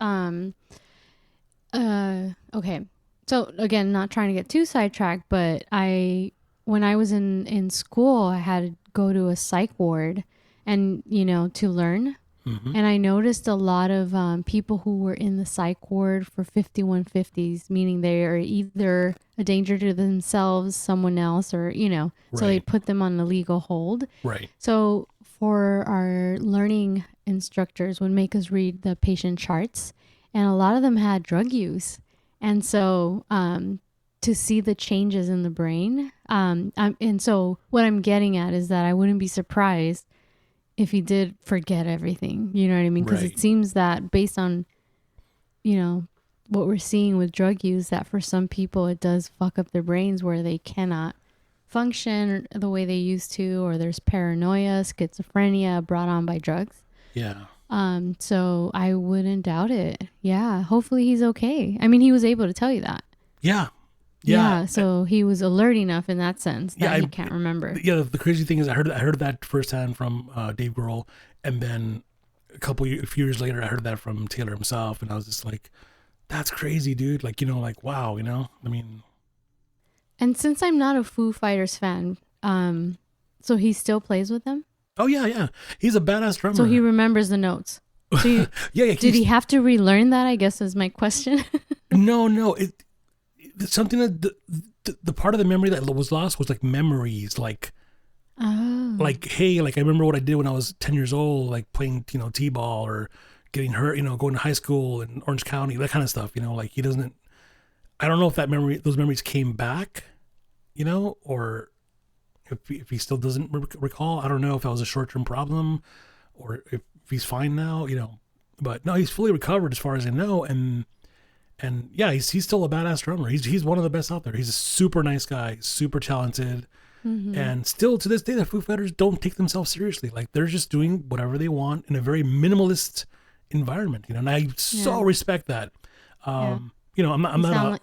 Okay. So again, not trying to get too sidetracked, but when I was in school, I had to go to a psych ward and, to learn. Mm-hmm. And I noticed a lot of people who were in the psych ward for 5150s, meaning they are either a danger to themselves, someone else, or, so they put them on a legal hold. Right. So for our learning instructors would make us read the patient charts, and a lot of them had drug use. And so to see the changes in the brain, and so what I'm getting at is that I wouldn't be surprised if he did forget everything, you know what I mean? Because it seems that based on, what we're seeing with drug use, that for some people it does fuck up their brains where they cannot function the way they used to, or there's paranoia, schizophrenia brought on by drugs. Yeah. So I wouldn't doubt it. Yeah. Hopefully he's okay. I mean, he was able to tell you that. Yeah. Yeah. So he was alert enough in that sense that he can't remember. Yeah. The crazy thing is I heard that firsthand from Dave Grohl, and then a few years later I heard that from Taylor himself, and I was just like, that's crazy, dude. Like, wow, I mean. And since I'm not a Foo Fighters fan, So he still plays with them? Oh yeah, yeah. He's a badass drummer. So he remembers the notes. So yeah, yeah. did he have to relearn that? I guess is my question. No. It's something that the part of the memory that was lost was like memories, Oh. like hey, like I remember what I did when I was 10 years old, like playing t-ball or getting hurt, going to high school in Orange County, that kind of stuff. Like he doesn't. I don't know if those memories came back, or if he still doesn't recall. I don't know if that was a short-term problem or if he's fine now, but no, he's fully recovered as far as I know. And yeah, he's still a badass drummer. He's one of the best out there. He's a super nice guy, super talented. Mm-hmm. And still to this day, the Foo Fighters don't take themselves seriously. Like they're just doing whatever they want in a very minimalist environment, and I so respect that.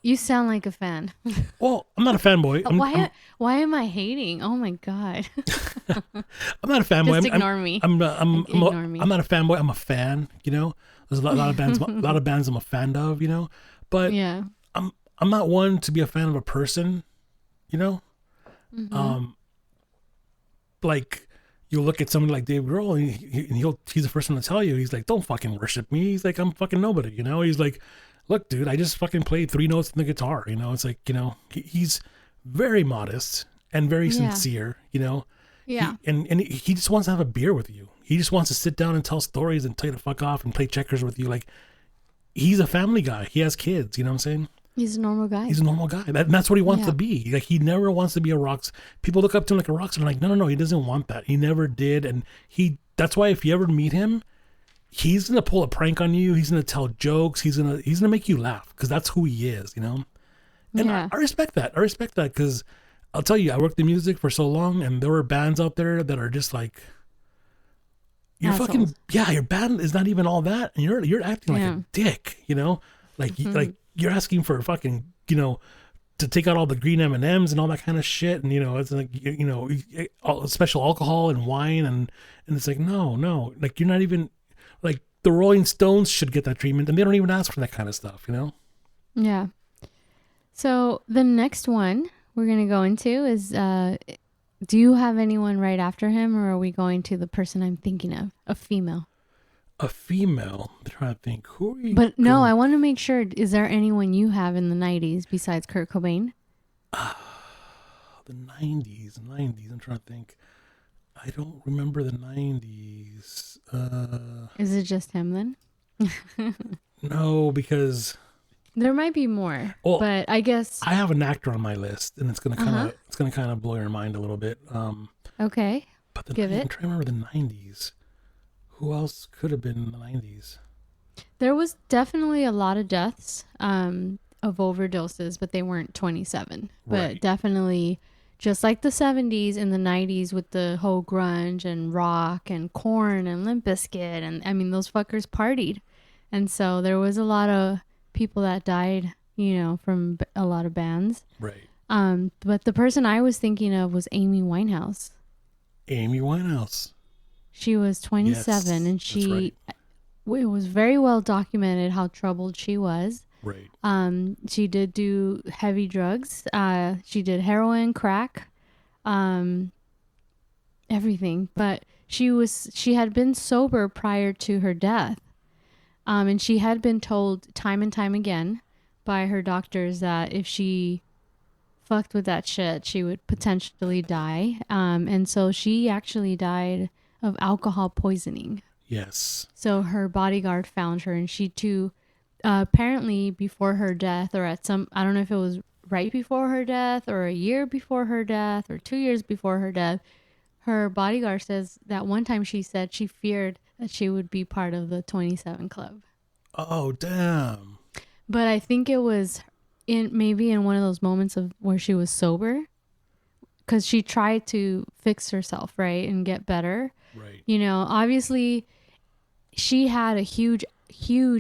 You sound like a fan. Well, I'm not a fanboy. Why am I hating? Oh my god. I'm not a fanboy. Just ignore me. Ignore me. I'm not a fanboy. I'm a fan. There's a lot of bands. A lot of bands I'm a fan of. But yeah, I'm not one to be a fan of a person. Mm-hmm. Like you'll look at somebody like Dave Grohl, and he's the first one to tell you, he's like, don't fucking worship me. He's like, I'm fucking nobody. He's like, look, dude, I just fucking played 3 notes on the guitar. It's like, he's very modest and very sincere. Yeah. He just wants to have a beer with you. He just wants to sit down and tell stories and tell you to fuck off and play checkers with you. Like, he's a family guy. He has kids. You know what I'm saying? He's a normal guy. He's a normal guy. That's what he wants to be. Like, he never wants to be a rock. People look up to him like a rock star. Like, no. He doesn't want that. He never did. And that's why if you ever meet him, he's gonna pull a prank on you. He's gonna tell jokes. He's gonna make you laugh because that's who he is. And I respect that. I respect that because I'll tell you, I worked in music for so long, and there were bands out there that are just like, you're assholes. your band is not even all that, and you're acting like a dick. Like like you're asking for fucking to take out all the green M&Ms and all that kind of shit, and it's like special alcohol and wine, and it's like no, like you're not even. Like the Rolling Stones should get that treatment, and they don't even ask for that kind of stuff, Yeah. So the next one we're going to go into is, do you have anyone right after him, or are we going to the person I'm thinking of? A female. A female? I'm trying to think. Who are you? But no, I want to make sure, is there anyone you have in the 90s besides Kurt Cobain? The 90s. I'm trying to think. I don't remember the 90s. Is it just him then? No, because there might be more. Well, but I guess I have an actor on my list, and it's gonna kind of blow your mind a little bit. Okay, but I'm trying to remember the 90s. Who else could have been in the 90s? There was definitely a lot of deaths of overdoses, but they weren't 27. Right. But definitely. Just like the 70s and the 90s with the whole grunge and rock and Korn and Limp Bizkit. And I mean, those fuckers partied. And so there was a lot of people that died, from a lot of bands. Right. But the person I was thinking of was Amy Winehouse. Amy Winehouse. She was 27 and it was very well documented how troubled she was. Right. She did do heavy drugs. She did heroin, crack, everything. But she had been sober prior to her death. And she had been told time and time again by her doctors that if she fucked with that shit, she would potentially die. And so she actually died of alcohol poisoning. Yes. So her bodyguard found her, and she too, apparently before her death, or I don't know if it was right before her death or a year before her death or 2 years before her death, her bodyguard says that one time she said she feared that she would be part of the 27 Club. Oh, damn. But I think it was maybe in one of those moments of where she was sober, because she tried to fix herself, right, and get better. Right. Obviously she had a huge,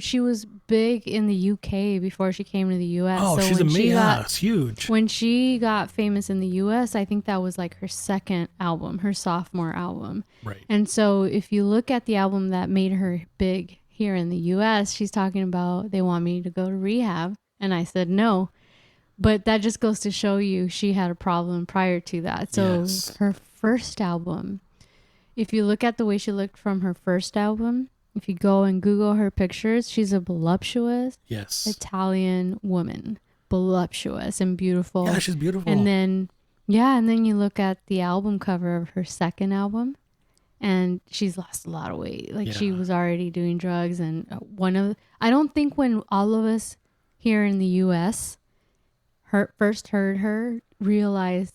she was big in the UK before she came to the US. Oh, so she's amazing. It's huge. When she got famous in the US, I think that was like her second album, her sophomore album. Right. And so if you look at the album that made her big here in the US, she's talking about, they want me to go to rehab. And I said no. But that just goes to show you she had a problem prior to that. So Yes. her first album, if you look at the way she looked from her first album, if you go and Google her pictures, she's a voluptuous Yes. Italian woman. Voluptuous and beautiful. Yeah, she's beautiful. And then, yeah, and then you look at the album cover of her second album, and she's lost a lot of weight. Like she Yeah. was already doing drugs. And I don't think when all of us here in the U.S. First heard her, realized,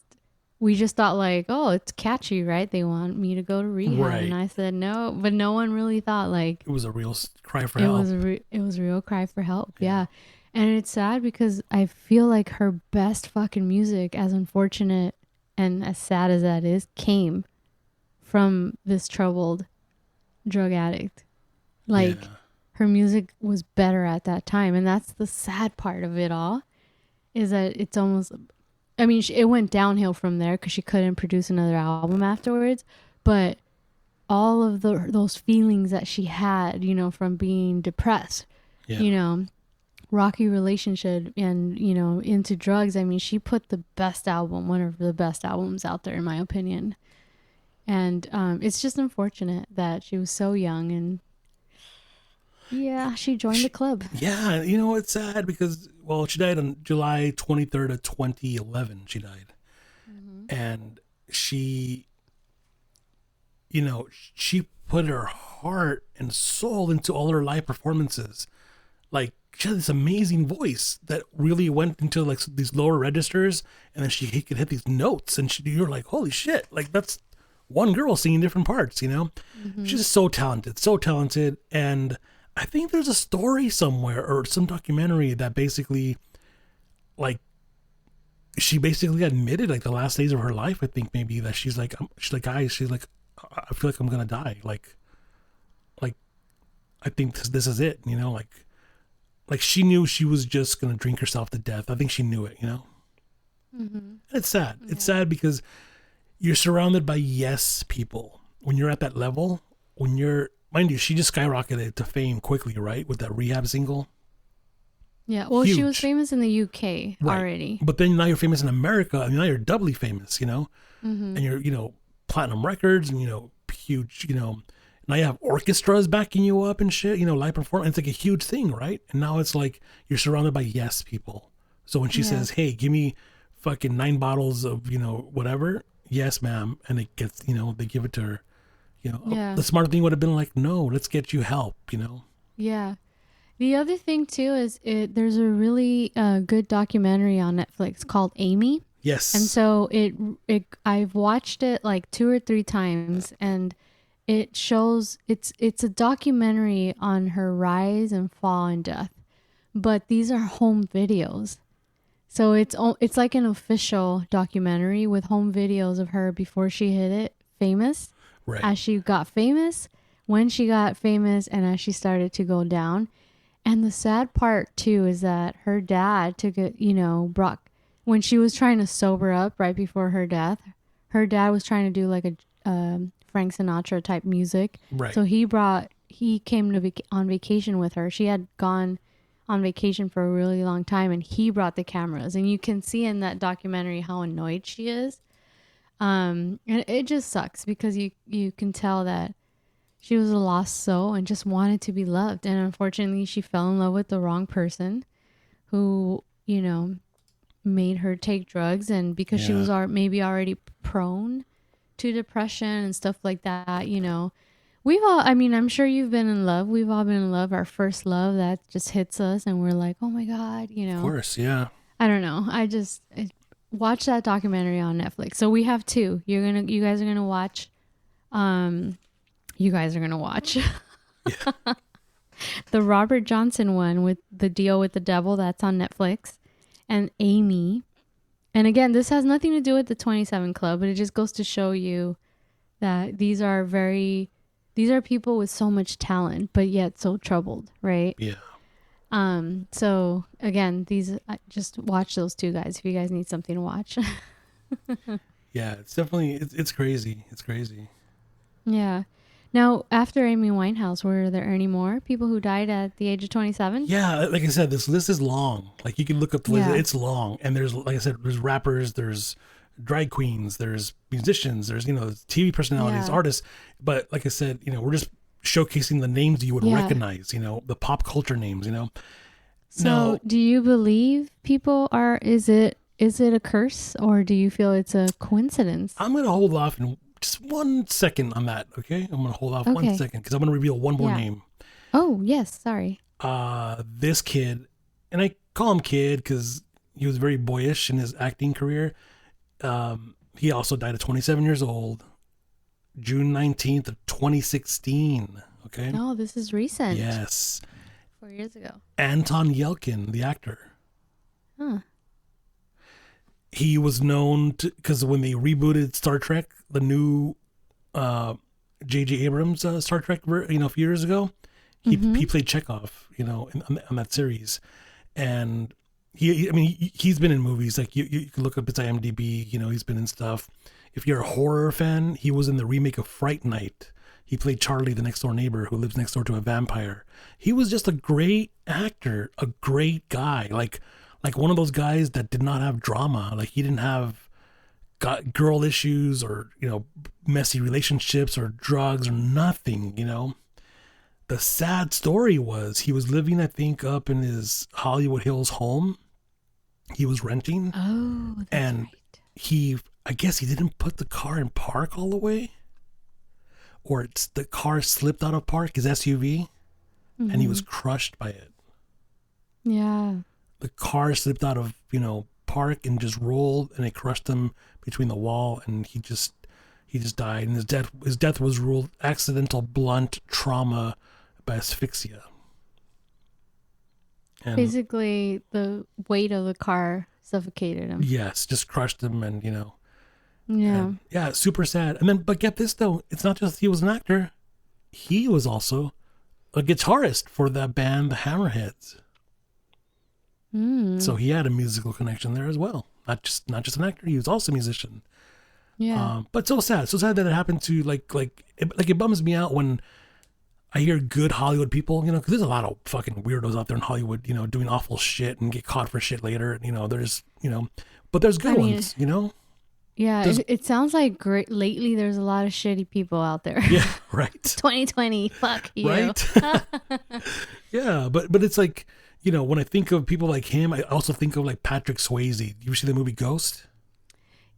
we just thought like, oh, it's catchy, right? They want me to go to rehab. Right. And I said no, but no one really thought like It was a real cry for it help. was it was a real cry for help. Yeah. And it's sad because I feel like her best fucking music, as unfortunate and as sad as that is, came from this troubled drug addict. Like Yeah. her music was better at that time. And that's the sad part of it all, is that it's almost, I mean, it went downhill from there because she couldn't produce another album afterwards. But all of those feelings that she had, you know, from being depressed, Yeah. you know, rocky relationship and, you know, into drugs. I mean, she put the best album, one of the best albums out there, in my opinion. And it's just unfortunate that she was so young and yeah, she joined the club. Yeah, you know, it's sad because, well, she died on July 23rd of 2011. She died. And she, you know, she put her heart and soul into all her live performances. Like, she had this amazing voice that really went into like these lower registers, and then she could hit these notes, and you're like, holy shit, like that's one girl singing different parts, you know? She's just so talented. And I think there's a story somewhere or some documentary that basically, like, she basically admitted like the last days of her life, I think maybe, that she's like, guys, she's like, I feel like I'm gonna die. Like I think this is it, you know, like she knew she was just gonna drink herself to death. I think she knew it, you know. And it's sad. Yeah. It's sad because you're surrounded by yes people when you're at that level. When you're, mind you, she just skyrocketed to fame quickly, right, with that Rehab single. Yeah, well, Huge. she was famous in the UK already. But then now you're famous in America. I mean, now you're doubly famous, you know, and you're, you know, platinum records and, you know, huge, you know, now you have orchestras backing you up and shit, you know, live performance. It's like a huge thing, right? And now it's like you're surrounded by yes people. So when she says, hey, give me fucking 9 bottles of, you know, whatever, yes, ma'am. And it gets, you know, they give it to her, you know. The smart thing would have been like, no, let's get you help, you know. Yeah. The other thing too is there's a really good documentary on Netflix called Amy. Yes. And so I've watched it like 2 or 3 times, and it shows it's a documentary on her rise and fall and death, but these are home videos. So it's like an official documentary with home videos of her before she hit it famous, right, as she got famous, when she got famous, and as she started to go down. And the sad part too is that her dad took it, you know, when she was trying to sober up right before her death, her dad was trying to do like a Frank Sinatra type music. right. So he came on vacation with her. She had gone on vacation for a really long time, and he brought the cameras. And you can see in that documentary how annoyed she is. And it just sucks because you can tell that she was a lost soul and just wanted to be loved. And unfortunately, she fell in love with the wrong person who, you know, made her take drugs. And because she was maybe already prone to depression and stuff like that, you know, I mean, I'm sure you've been in love. We've all been in love. Our first love that just hits us and we're like, oh my God, you know. Of course, yeah. I don't know. Watch that documentary on Netflix. So we have 2. You guys are gonna watch. You guys are gonna watch the Robert Johnson one with The Deal with the Devil. That's on Netflix, and Amy. And again, this has nothing to do with the 27 Club, but it just goes to show you that these are people with so much talent, but yet so troubled, right? Yeah. So again, just watch those 2 guys if you guys need something to watch. Yeah, it's definitely, it's crazy. It's crazy. Yeah. Now, after Amy Winehouse, were there any more people who died at the age of 27? Yeah, like I said, this list is long. Like you can look up the list; Yeah. it's long. And there's, like I said, there's rappers, there's drag queens, there's musicians, there's TV personalities, Yeah. artists. But like I said, we're just showcasing the names you would Yeah. recognize. The pop culture names. So, Now, do you believe people are? Is it a curse, or do you feel it's a coincidence? I'm gonna hold off in just 1 second on that. Okay, I'm gonna hold off Okay. 1 second because I'm gonna reveal one more Yeah. name. Oh, yes. Sorry. This kid, and I call him kid because he was very boyish in his acting career. He also died at 27 years old, June 19th of 2016. Okay. No, this is recent. Yes. 4 years ago. Anton Yelkin, the actor. Huh. He was known because when they rebooted Star Trek, the new J.J. Abrams Star Trek, a few years ago, he played Chekhov, on that series, and he's been in movies. Like you can look up his IMDb. He's been in stuff. If you're a horror fan, he was in the remake of Fright Night. He played Charlie, the next door neighbor who lives next door to a vampire. He was just a great actor, a great guy. Like one of those guys that did not have drama. Like he didn't have girl issues or messy relationships or drugs or nothing. The sad story was he was living, I think, up in his Hollywood Hills home. He was renting. Oh, that's And right. I guess he didn't put the car in park all the way, or the car slipped out of park, his SUV, and he was crushed by it. Yeah. The car slipped out of, park and just rolled, and it crushed him between the wall, and he just died. And his death was ruled accidental blunt trauma by asphyxia. And Basically, the weight of the car suffocated him. yes, just crushed him, and Yeah. and, yeah, super sad. And then, but get this though, it's not just he was an actor; he was also a guitarist for that band, the Hammerheads. So he had a musical connection there as well. Not just an actor; he was also a musician. Yeah. But so sad that it happened to it bums me out when I hear good Hollywood people, because there's a lot of fucking weirdos out there in Hollywood, doing awful shit and get caught for shit later. There's, but there's good ones, Yeah. Does- It sounds like lately there's a lot of shitty people out there. Yeah, right. 2020. Fuck you. Right. Yeah, but it's like, when I think of people like him, I also think of like Patrick Swayze. You ever see the movie Ghost?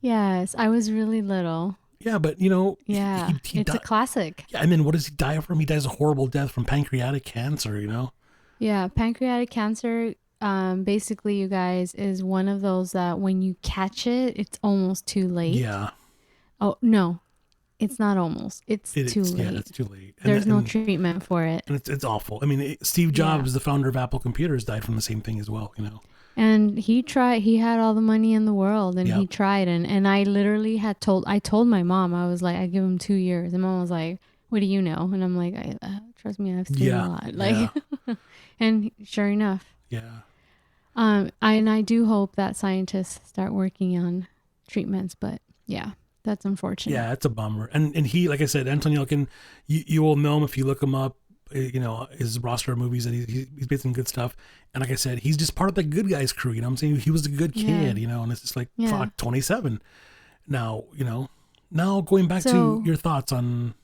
Yes. I was really little. Yeah, but Yeah. he It's a classic. yeah, and then what does he die from? He dies a horrible death from pancreatic cancer. Yeah. Pancreatic cancer, basically, you guys, is one of those that when you catch it, it's almost too late. Yeah, Oh, no. It's not almost. It's too late. Yeah, it's too late. There's no treatment for it. and it's awful. I mean, Steve Jobs, the founder of Apple Computers, died from the same thing as well. And he had all the money in the world and he Yep. tried. And I literally I told my mom, I was like, I give him 2 years. And mom was like, what do you know? And I'm like, trust me, I've seen a lot. Like, and sure enough. Yeah. I do hope that scientists start working on treatments, but yeah, that's unfortunate. Yeah, it's a bummer. And he, like I said, Anton Yelkin, you will know him if you look him up. His roster of movies that he's made some good stuff. And like I said, he's just part of the good guys crew. What I'm saying? He was a good kid, and it's just like, fuck, 27. Now, now going back to your thoughts on.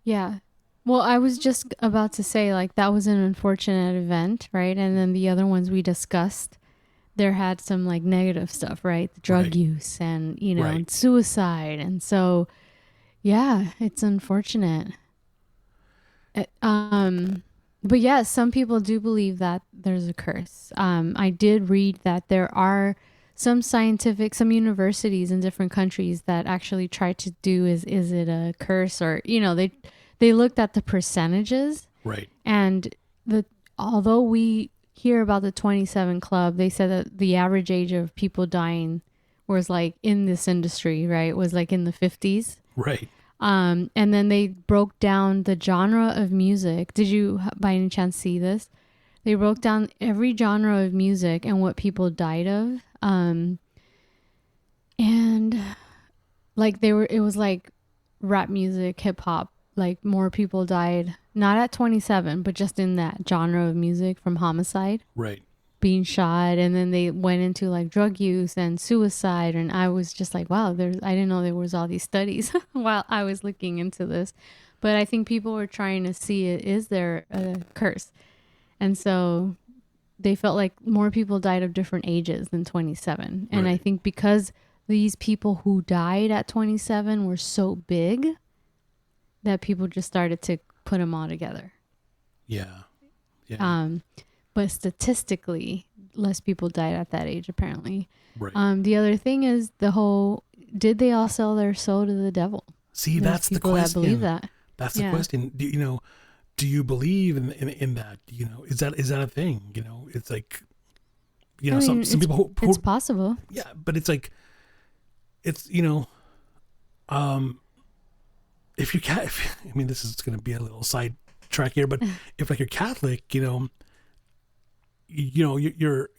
Yeah. Well, I was just about to say, like, that was an unfortunate event, right? And then the other ones we discussed, there had some like negative stuff, right? The drug use and, and suicide. And so, yeah, it's unfortunate. But yeah, some people do believe that there's a curse. I did read that there are some universities in different countries that actually try to do is it a curse, or they looked at the percentages, right? And although we hear about the 27 Club, they said that the average age of people dying was like in this industry, right, was like in the 50s, right? And then they broke down the genre of music. Did you by any chance see this? They broke down every genre of music and what people died of. And like it was like rap music, hip hop, like more people died, not at 27, but just in that genre of music from homicide, Right. being shot, and then they went into like drug use and suicide, and I was just like, wow, I didn't know there was all these studies while I was looking into this. But I think people were trying to see, is there a curse? And so they felt like more people died of different ages than 27. And Right. I think because these people who died at 27 were so big that people just started to put them all together. Yeah. Yeah. But statistically, less people died at that age, apparently. Right. The other thing is did they all sell their soul to the devil? See, There's that's the people question. that believe that. That's the Yeah. question. Do you believe in that? Is that a thing? It's like, I mean, some people who it's possible. yeah, but it's like, it's, if you can't, I mean, this is going to be a little side track here, but if like you're Catholic, you're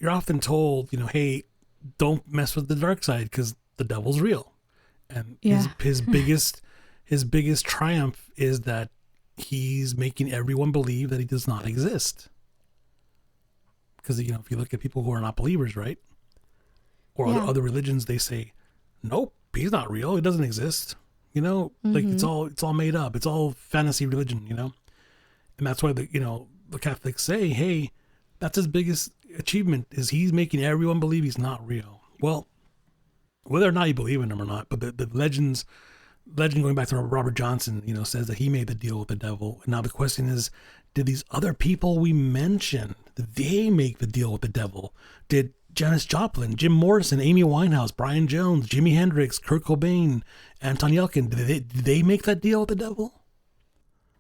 often told, hey, don't mess with the dark side because the devil's real. And Yeah. his biggest triumph is that he's making everyone believe that he does not exist. Because, if you look at people who are not believers, right? Or Yeah. other religions, they say, nope, he's not real. He doesn't exist. Like it's all made up. It's all fantasy religion, And that's why the Catholics say, hey, that's his biggest achievement is he's making everyone believe he's not real. Well, whether or not you believe in him or not, but the legend going back to Robert Johnson, says that he made the deal with the devil. And now the question is, did these other people we mentioned, did they make the deal with the devil? Did Janis Joplin, Jim Morrison, Amy Winehouse, Brian Jones, Jimi Hendrix, Kurt Cobain, Anton Yelchin, did they make that deal with the devil?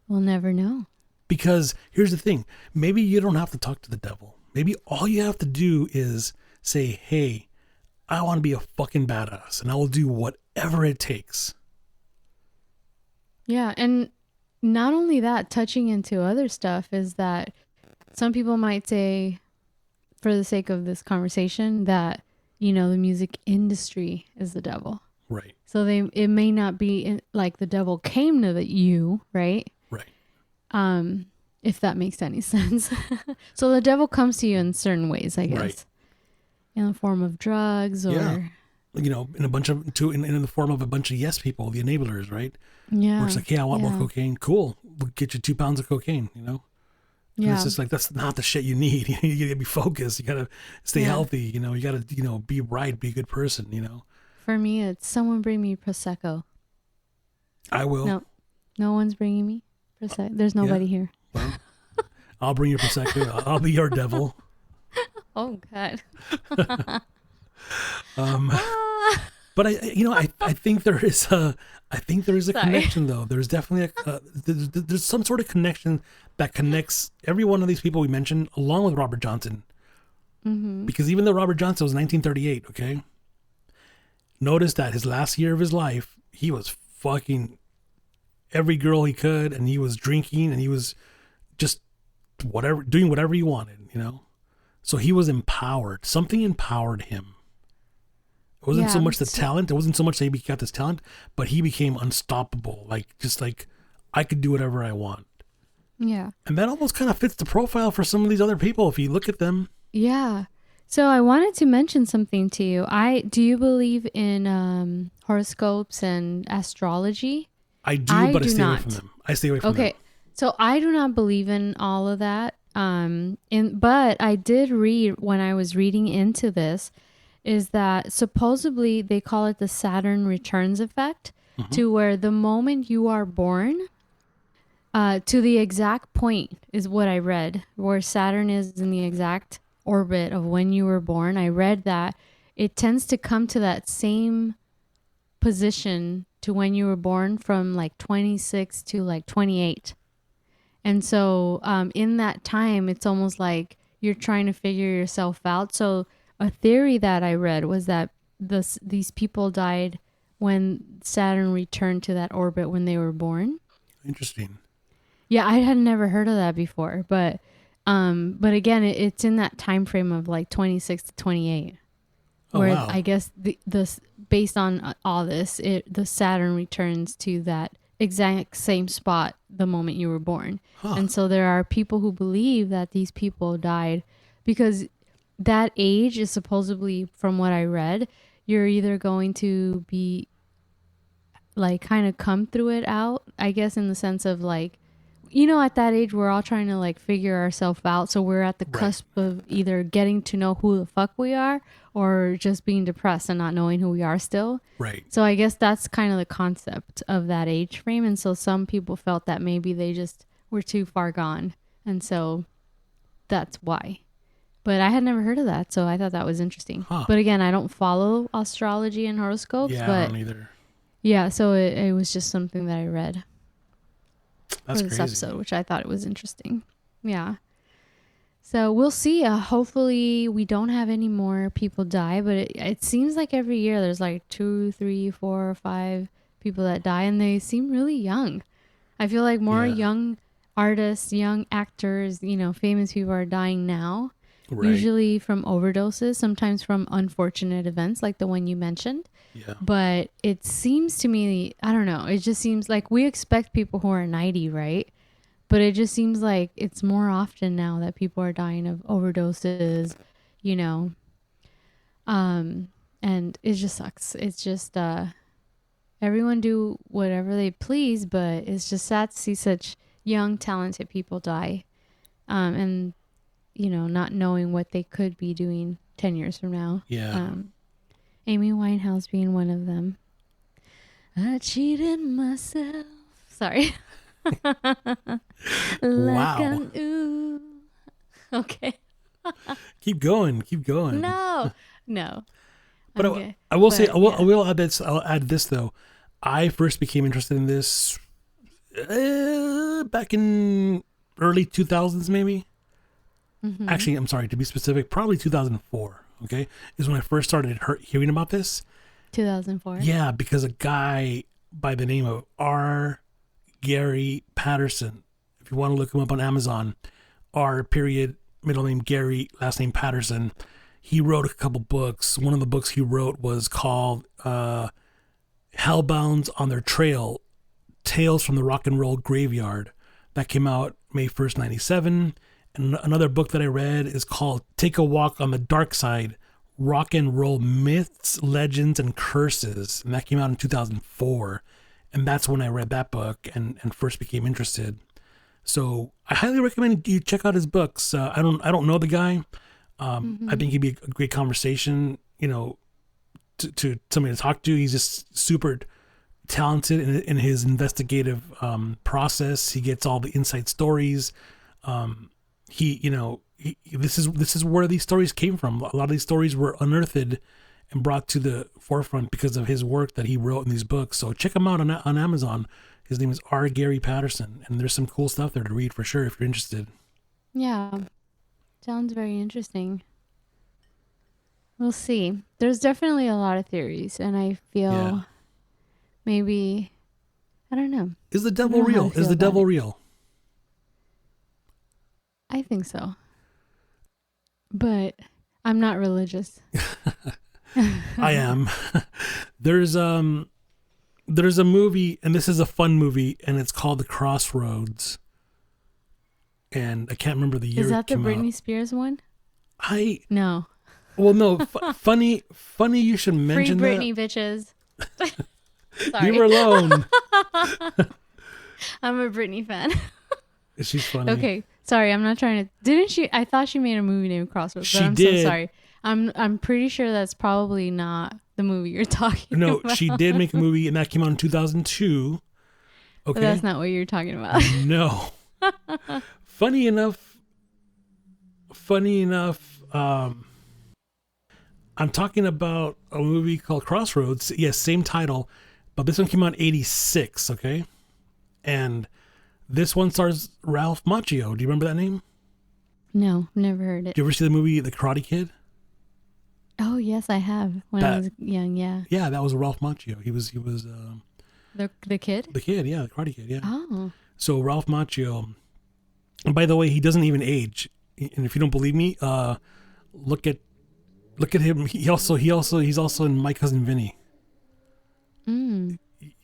We'll never know. Because here's the thing, maybe you don't have to talk to the devil. Maybe all you have to do is say, hey, I want to be a fucking badass and I will do whatever it takes. Yeah, and not only that, touching into other stuff is that some people might say, for the sake of this conversation, that, the music industry is the devil. Right. So it may not be like the devil came to you, right? Right. If that makes any sense. So the devil comes to you in certain ways, I guess. Right. In the form of drugs or... Yeah. In the form of a bunch of yes people, the enablers, right? Yeah. Where it's like, yeah, I want more cocaine. Cool. We'll get you 2 pounds of cocaine, And it's just like, that's not the shit you need. You gotta be focused. You gotta stay healthy. You gotta, be right, be a good person, For me, it's someone bring me Prosecco. I will. No one's bringing me Prosecco. There's nobody here. Well, I'll bring you Prosecco. I'll be your devil. Oh, God. But I think there is a Sorry. connection though. There's definitely there's some sort of connection that connects every one of these people we mentioned along with Robert Johnson. Mm-hmm. Because even though Robert Johnson was 1938, okay, notice that his last year of his life, he was fucking every girl he could, and he was drinking, and he was just doing whatever he wanted, So he was empowered. Something empowered him. It wasn't so much the talent. It wasn't so much that he got this talent, but he became unstoppable. Just like I could do whatever I want. Yeah. And that almost kind of fits the profile for some of these other people if you look at them. Yeah. So I wanted to mention something to you. Do you believe in horoscopes and astrology? I do, but I stay away not. from them. I stay away from them. Okay. So I do not believe in all of that. But I did read when I was reading into this is that supposedly they call it the Saturn returns effect, to where the moment you are born, to the exact point is what I read, where Saturn is in the exact orbit of when you were born. I read that it tends to come to that same position to when you were born from like 26 to like 28. And so in that time, it's almost like you're trying to figure yourself out. So a theory that I read was that these people died when Saturn returned to that orbit when they were born. Interesting. Yeah, I had never heard of that before, but again, it's in that time frame of like 26 to 28, where wow. I guess the based on all this, the Saturn returns to that exact same spot the moment you were born. Huh. And so there are people who believe that these people died because that age is supposedly, from what I read, you're either going to be like kind of come through it out, I guess, in the sense of like, you know, at that age, we're all trying to like figure ourselves out. So we're at the cusp of either getting to know who the fuck we are or just being depressed and not knowing who we are still. Right. So I guess that's kind of the concept of that age frame. And so some people felt that maybe they just were too far gone. And so that's why. But I had never heard of that. So I thought that was interesting. Huh. But again, I don't follow astrology and horoscopes. Yeah, but I don't either. yeah, so it was just something that I read That's for this crazy. episode, which I thought it was interesting. Yeah. So we'll see. Hopefully we don't have any more people die, but it seems like every year there's like 2, 3, 4, 5 people that die, and they seem really young. I feel like more Yeah. young artists, young actors, you know, famous people are dying now. Right. Usually from overdoses, sometimes from unfortunate events like the one you mentioned. Yeah. But it seems to me, I don't know, it just seems like we expect people who are 90, right? But it just seems like it's more often now that people are dying of overdoses, you know. And it just sucks. It's just everyone do whatever they please, but it's just sad to see such young, talented people die. And, you know, not knowing what they could be doing 10 years from now. Yeah. Amy Winehouse being one of them. I cheated myself. Sorry. Wow. Ooh. Okay. Keep going. Keep going. No. But Okay. I will say, But, I will add this. I'll add this though. I first became interested in this back in early 2000s, maybe. Mhm. Actually, I'm sorry to be specific. Probably 2004. Okay, is when I first started hearing about this. 2004. Yeah, because a guy by the name of R. Gary Patterson. If you want to look him up on Amazon, R. period middle name Gary, last name Patterson. He wrote a couple books. One of the books he wrote was called Hellbounds on Their Trail, Tales from the Rock and Roll Graveyard. That came out May 1st, 97. And another book that I read is called Take a Walk on the Dark Side, Rock and Roll Myths, Legends, and Curses. And that came out in 2004. And that's when I read that book and first became interested. So I highly recommend you check out his books. I don't know the guy. I think he'd be a great conversation, you know, to somebody to talk to. He's just super talented in his investigative process. He gets all the inside stories. This is where these stories came from. A lot of these stories were unearthed and brought to the forefront because of his work that he wrote in these books. So check him out on Amazon. His name is R. Gary Patterson, and there's some cool stuff there to read for sure if you're interested. Yeah. Sounds very interesting. We'll see. There's definitely a lot of theories, and I feel maybe, I don't know. Is the I don't devil know how real? I feel Is the about devil it. real? I think so. But I'm not religious. I am. There's a movie, and this is a fun movie, and it's called The Crossroads. And I can't remember the year. Is that the it came Britney out. Spears one? No. No. Funny you should Free mention Britney, bitches. that. Sorry. You were alone. I'm a Britney fan. She's funny. Okay. Sorry, I'm not trying to. Didn't she? I thought she made a movie named Crossroads. She But I'm did. so sorry. I'm pretty sure that's probably not the movie you're talking No, about. she did make a movie, and that came out in 2002. But Okay. that's not what you're talking about. No. Funny enough, I'm talking about a movie called Crossroads. Yes, same title, but this one came out in 86, okay? And this one stars Ralph Macchio. Do you remember that name? No, never heard it. Did you ever see the movie The Karate Kid? Oh yes, I have. When I was young, yeah. Yeah, that was Ralph Macchio. He was The kid. the kid, yeah, the Karate Kid, yeah. Oh. So Ralph Macchio, and by the way, he doesn't even age. And if you don't believe me, look at him. He's also in My Cousin Vinny. Mm.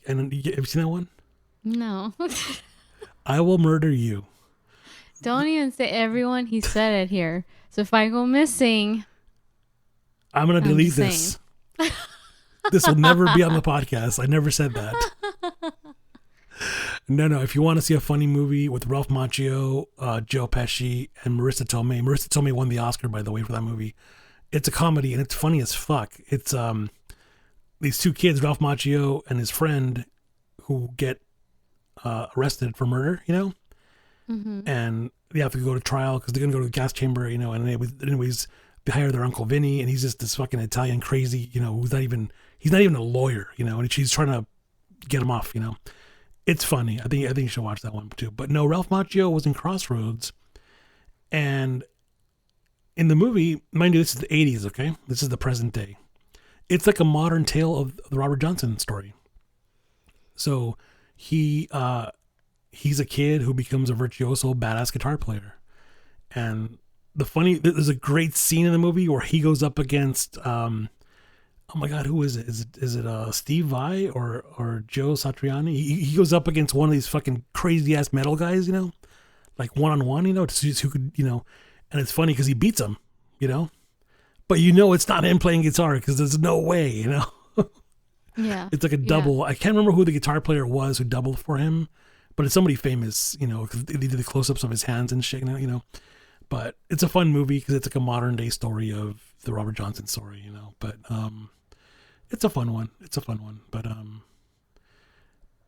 And have you seen that one? No. I will murder you. Don't even say everyone. He said it here. So if I go missing, I'm going to I'm delete just this. This will never be on the podcast. I never said that. No. If you want to see a funny movie with Ralph Macchio, Joe Pesci, and Marissa Tomei. Marissa Tomei won the Oscar, by the way, for that movie. It's a comedy and it's funny as fuck. It's these two kids, Ralph Macchio and his friend, who get arrested for murder, and they have to go to trial because they're gonna go to the gas chamber, And anyways, they hire their Uncle Vinny, and he's just this fucking Italian crazy, who's he's not even a lawyer, and she's trying to get him off, It's funny. I think you should watch that one too. But no, Ralph Macchio was in Crossroads, and in the movie, mind you, this is the 80s, okay? This is the present day. It's like a modern tale of the Robert Johnson story. So he's a kid who becomes a virtuoso, badass guitar player. And there's a great scene in the movie where he goes up against, oh my God, who is it? Is it Steve Vai or Joe Satriani? He goes up against one of these fucking crazy ass metal guys, like one-on-one, to see who could, and it's funny because he beats him, but it's not him playing guitar because there's no way, Yeah. It's like a double. I can't remember who the guitar player was who doubled for him, but it's somebody famous, because they did the close-ups of his hands and shit, But it's a fun movie because it's like a modern day story of the Robert Johnson story, But it's a fun one.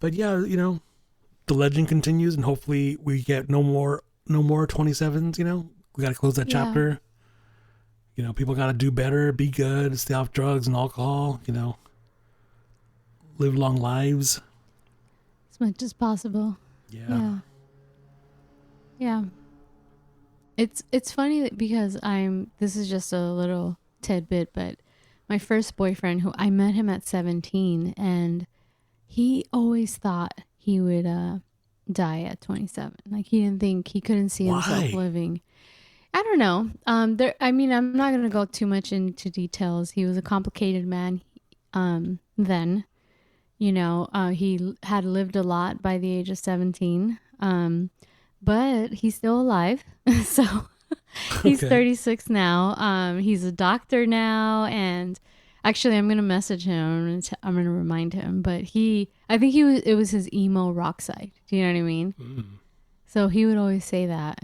But yeah, the legend continues, and hopefully we get no more 27s. We got to close that chapter. People got to do better, be good, stay off drugs and alcohol. Live long lives as much as possible. Yeah. It's funny because this is just a little tidbit, but my first boyfriend, who I met him at 17, and he always thought he would die at 27. Like he couldn't see himself living. I don't know. I'm not going to go too much into details. He was a complicated man then. He had lived a lot by the age of 17. But he's still alive. So he's 36 now. He's a doctor now. And actually, I'm going to message him. I'm going to remind him. But I think it was his emo rock side. Do you know what I mean? Mm. So he would always say that.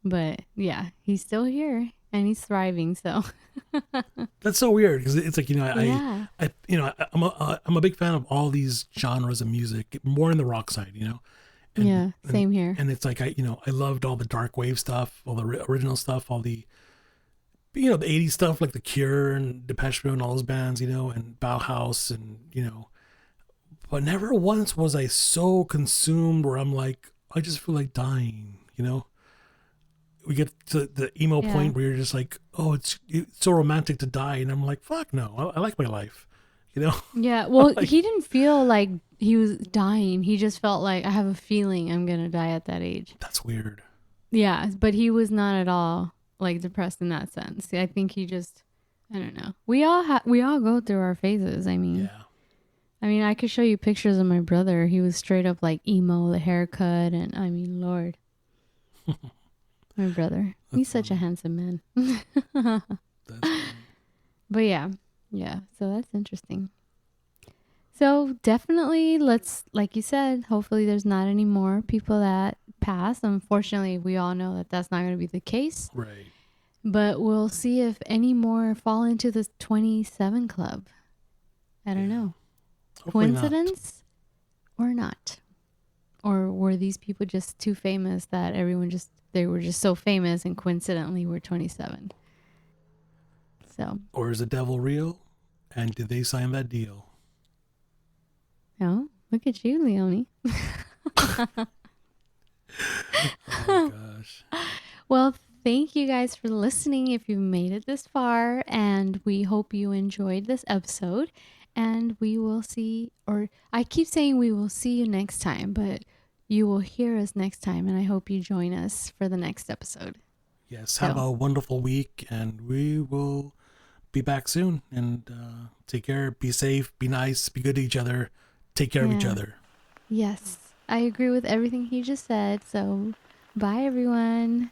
But yeah, he's still here and he's thriving. So that's so weird because it's like, I'm a big fan of all these genres of music, more in the rock side, And, same here. And it's like, I loved all the dark wave stuff, all the original stuff, all the, the 80s stuff, like The Cure and Depeche Mode and all those bands, and Bauhaus and, but never once was I so consumed where I'm like, I just feel like dying, We get to the emo point where you're just like, oh, it's so romantic to die. And I'm like, fuck no, I like my life, Yeah, well, he didn't feel like he was dying. He just felt like, I have a feeling I'm going to die at that age. That's weird. Yeah, but he was not at all like depressed in that sense. I think he just, I don't know. We all go through our phases. I could show you pictures of my brother. He was straight up like emo, the haircut, and Lord. My brother. He's such a handsome man. That's funny. But yeah, so that's interesting. So definitely like you said, hopefully there's not any more people that pass. Unfortunately, we all know that that's not going to be the case. Right. But we'll see if any more fall into the 27 club. I don't know. Hopefully coincidence or not? Or were these people just too famous that they were just so famous and coincidentally were 27? So. Or is the devil real? And did they sign that deal? Oh, look at you, Leonie. Oh my gosh. Well, thank you guys for listening if you've made it this far. And we hope you enjoyed this episode. And we will see, or I keep saying we will see you next time, but you will hear us next time. And I hope you join us for the next episode. Yes, have a wonderful week. And we will be back soon. And take care, be safe, be nice, be good to each other. Take care of each other. Yes, I agree with everything he just said. So, bye everyone.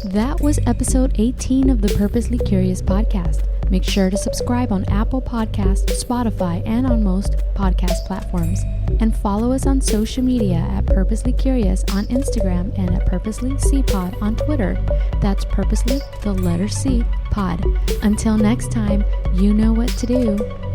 That was episode 18 of the Purposely Curious podcast. Make sure to subscribe on Apple Podcasts, Spotify, and on most podcast platforms. And follow us on social media at Purposely Curious on Instagram and at Purposely C Pod on Twitter. That's Purposely, the letter C, Pod. Until next time, you know what to do.